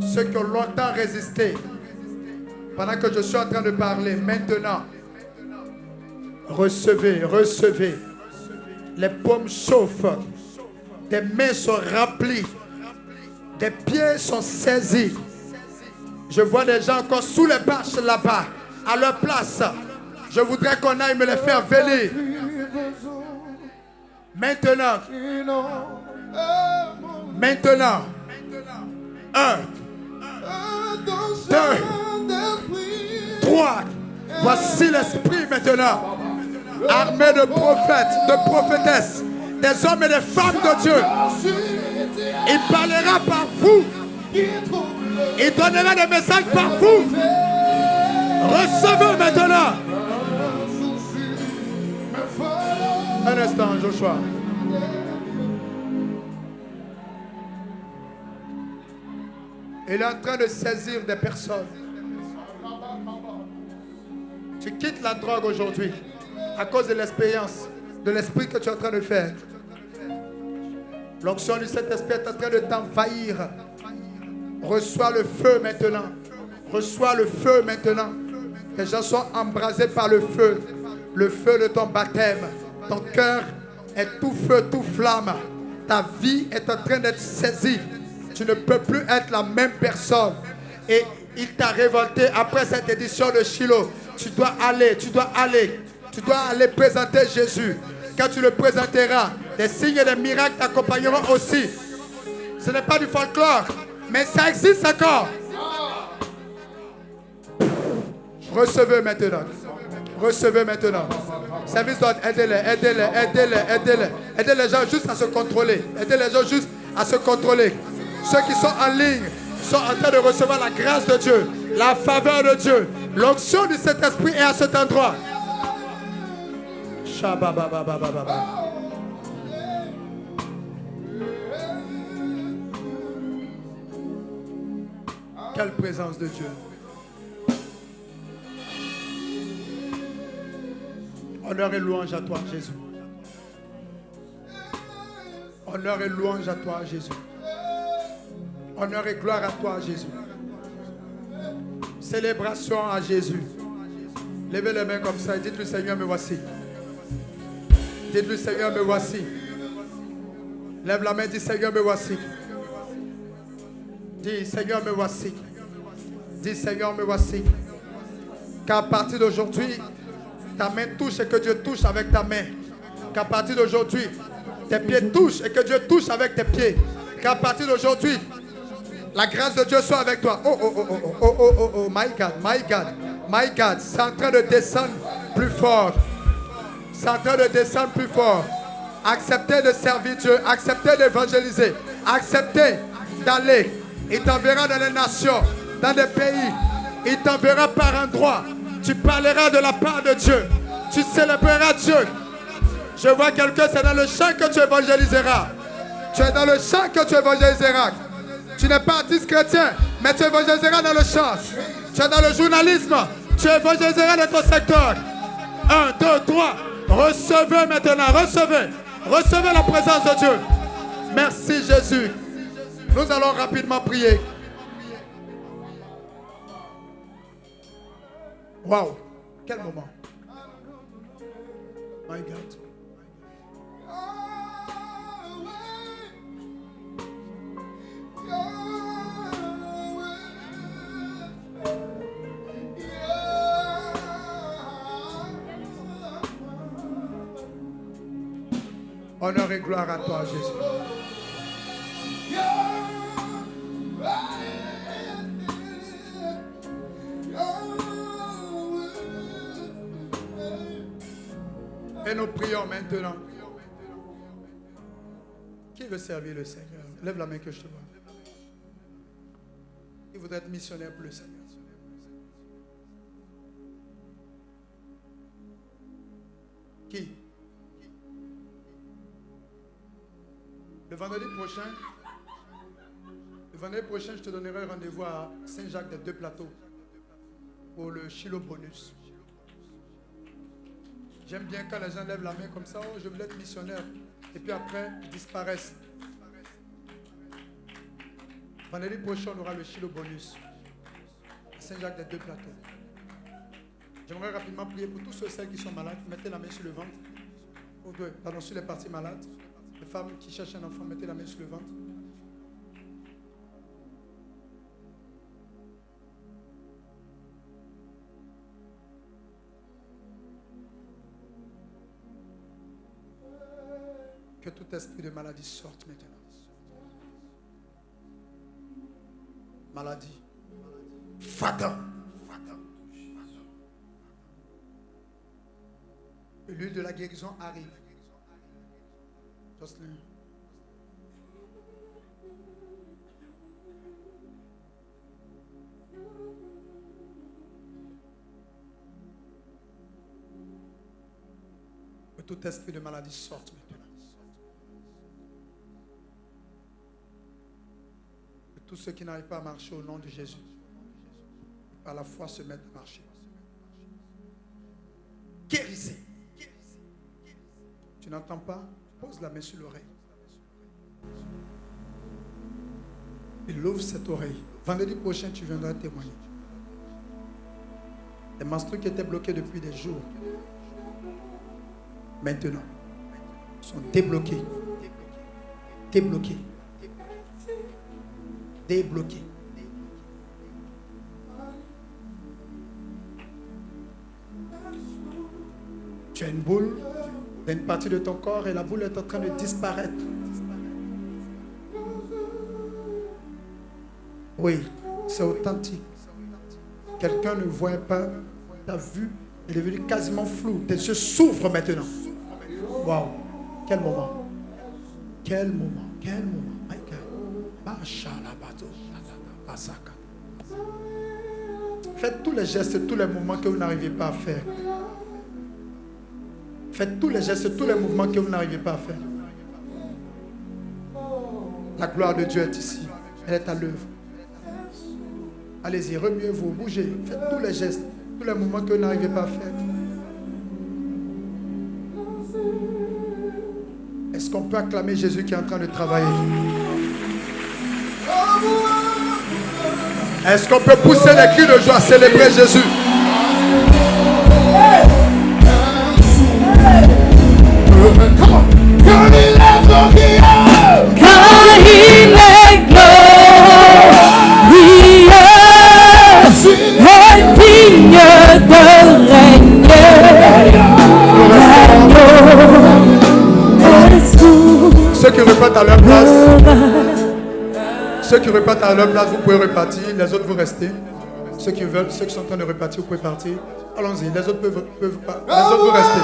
Ceux qui ont longtemps résisté. Pendant que je suis en train de parler, maintenant, recevez. Les paumes chauffent. Tes mains sont remplies. Tes pieds sont saisis. Je vois des gens encore sous les bâches là-bas, à leur place. Je voudrais qu'on aille me les faire venir. Maintenant. 1, 2, 3. Voici l'esprit maintenant. Armée de prophètes, de prophétesses, des hommes et des femmes de Dieu. Il parlera par vous. Il donnera des messages par vous. Recevez maintenant. Un instant, Joshua. Il est en train de saisir des personnes. Tu quittes la drogue aujourd'hui à cause de l'expérience, de l'esprit que tu es en train de faire. L'onction du Saint-Esprit est en train de t'envahir. Reçois le feu maintenant. Reçois le feu maintenant. Que les gens soient embrasés par le feu. Le feu de ton baptême. Ton cœur est tout feu, tout flamme. Ta vie est en train d'être saisie. Tu ne peux plus être la même personne. Et il t'a révolté après cette édition de Shiloh. Tu dois aller présenter Jésus. Quand tu le présenteras, des signes et des miracles t'accompagneront aussi. Ce n'est pas du folklore, mais ça existe encore. Recevez maintenant. Service d'ordre, aidez-les. Aidez les gens juste à se contrôler. Ceux qui sont en ligne sont en train de recevoir la grâce de Dieu, la faveur de Dieu. L'onction du Saint-Esprit est à cet endroit. Quelle présence de Dieu. Honneur et louange à toi, Jésus. Honneur et louange à toi, Jésus. Honneur et gloire à toi, Jésus. Célébration à Jésus. Levez les mains comme ça et dites-lui, Seigneur, me voici. Dites-lui, Seigneur, me voici. Lève la main, dis, Seigneur, me voici. Dis, Seigneur, me voici. Dis, Seigneur, me voici. Qu'à partir d'aujourd'hui, ta main touche et que Dieu touche avec ta main. Qu'à partir d'aujourd'hui, tes pieds touchent et que Dieu touche avec tes pieds. Qu'à partir d'aujourd'hui, la grâce de Dieu soit avec toi. Oh, my God. C'est en train de descendre plus fort. Acceptez de servir Dieu. Acceptez d'évangéliser. Acceptez d'aller. Il t'enverra dans les nations, dans des pays. Il t'enverra par endroits. Tu parleras de la part de Dieu. Tu célébreras Dieu. Je vois quelqu'un, c'est dans le champ que tu évangéliseras. Tu es dans le champ que tu évangéliseras. Tu n'es pas artiste chrétien, mais tu évangéliseras dans le chant. Tu es dans le journalisme, tu évangéliseras dans ton secteur. 1, 2, 3. Recevez maintenant, recevez la présence de Dieu. Merci Jésus. Nous allons rapidement prier. Wow, quel moment. My God. Honneur et gloire à toi, Jésus. Et nous prions maintenant. Qui veut servir le Seigneur? Lève la main que je te vois. Qui voudrait être missionnaire pour le Seigneur? Qui? Le vendredi prochain, je te donnerai rendez-vous à Saint-Jacques des Deux Plateaux pour le Shiloh bonus. J'aime bien quand les gens lèvent la main comme ça, oh, je voulais être missionnaire. Et puis après, ils disparaissent. Vendredi prochain, on aura le Shiloh bonus à Saint-Jacques des Deux Plateaux. J'aimerais rapidement prier pour tous ceux et celles qui sont malades. Mettez la main sur le ventre. Pardon, sur les parties malades. Les femmes qui cherchent un enfant, mettez la main sur le ventre. Que tout esprit de maladie sorte maintenant. Maladie. Fata. L'huile de la guérison arrive. Jocelyn. Que tout esprit de maladie sorte maintenant. Que tous ceux qui n'arrivent pas à marcher au nom de Jésus, par la foi se mettent à marcher. Guérissez. Tu n'entends pas? Pose la main sur l'oreille. Il ouvre cette oreille. Vendredi prochain, tu viendras témoigner. Les menstrues qui étaient bloquées depuis des jours, maintenant, sont débloquées. Débloquées. Débloquées. Tu as une boule dans une partie de ton corps et la boule est en train de disparaître. Oui, c'est authentique. Quelqu'un ne voit pas ta vue, elle est devenue quasiment floue. Tes yeux s'ouvrent maintenant. Waouh, quel moment. Quel moment, quel moment. My God. Faites tous les gestes, tous les mouvements que vous n'arrivez pas à faire. Faites tous les gestes, tous les mouvements que vous n'arrivez pas à faire. La gloire de Dieu est ici. Elle est à l'œuvre. Allez-y, remuez-vous, bougez. Faites tous les gestes, tous les mouvements que vous n'arrivez pas à faire. Est-ce qu'on peut acclamer Jésus qui est en train de travailler? Est-ce qu'on peut pousser les cris de joie, célébrer Jésus? Car il est glorieux, digne de régner. Ceux qui repartent à leur place, vous pouvez repartir. Les autres, vous restez. Ceux qui veulent, ceux qui sont en train de repartir, vous pouvez partir. Allons-y, les autres peuvent pas. Les autres, vous restez.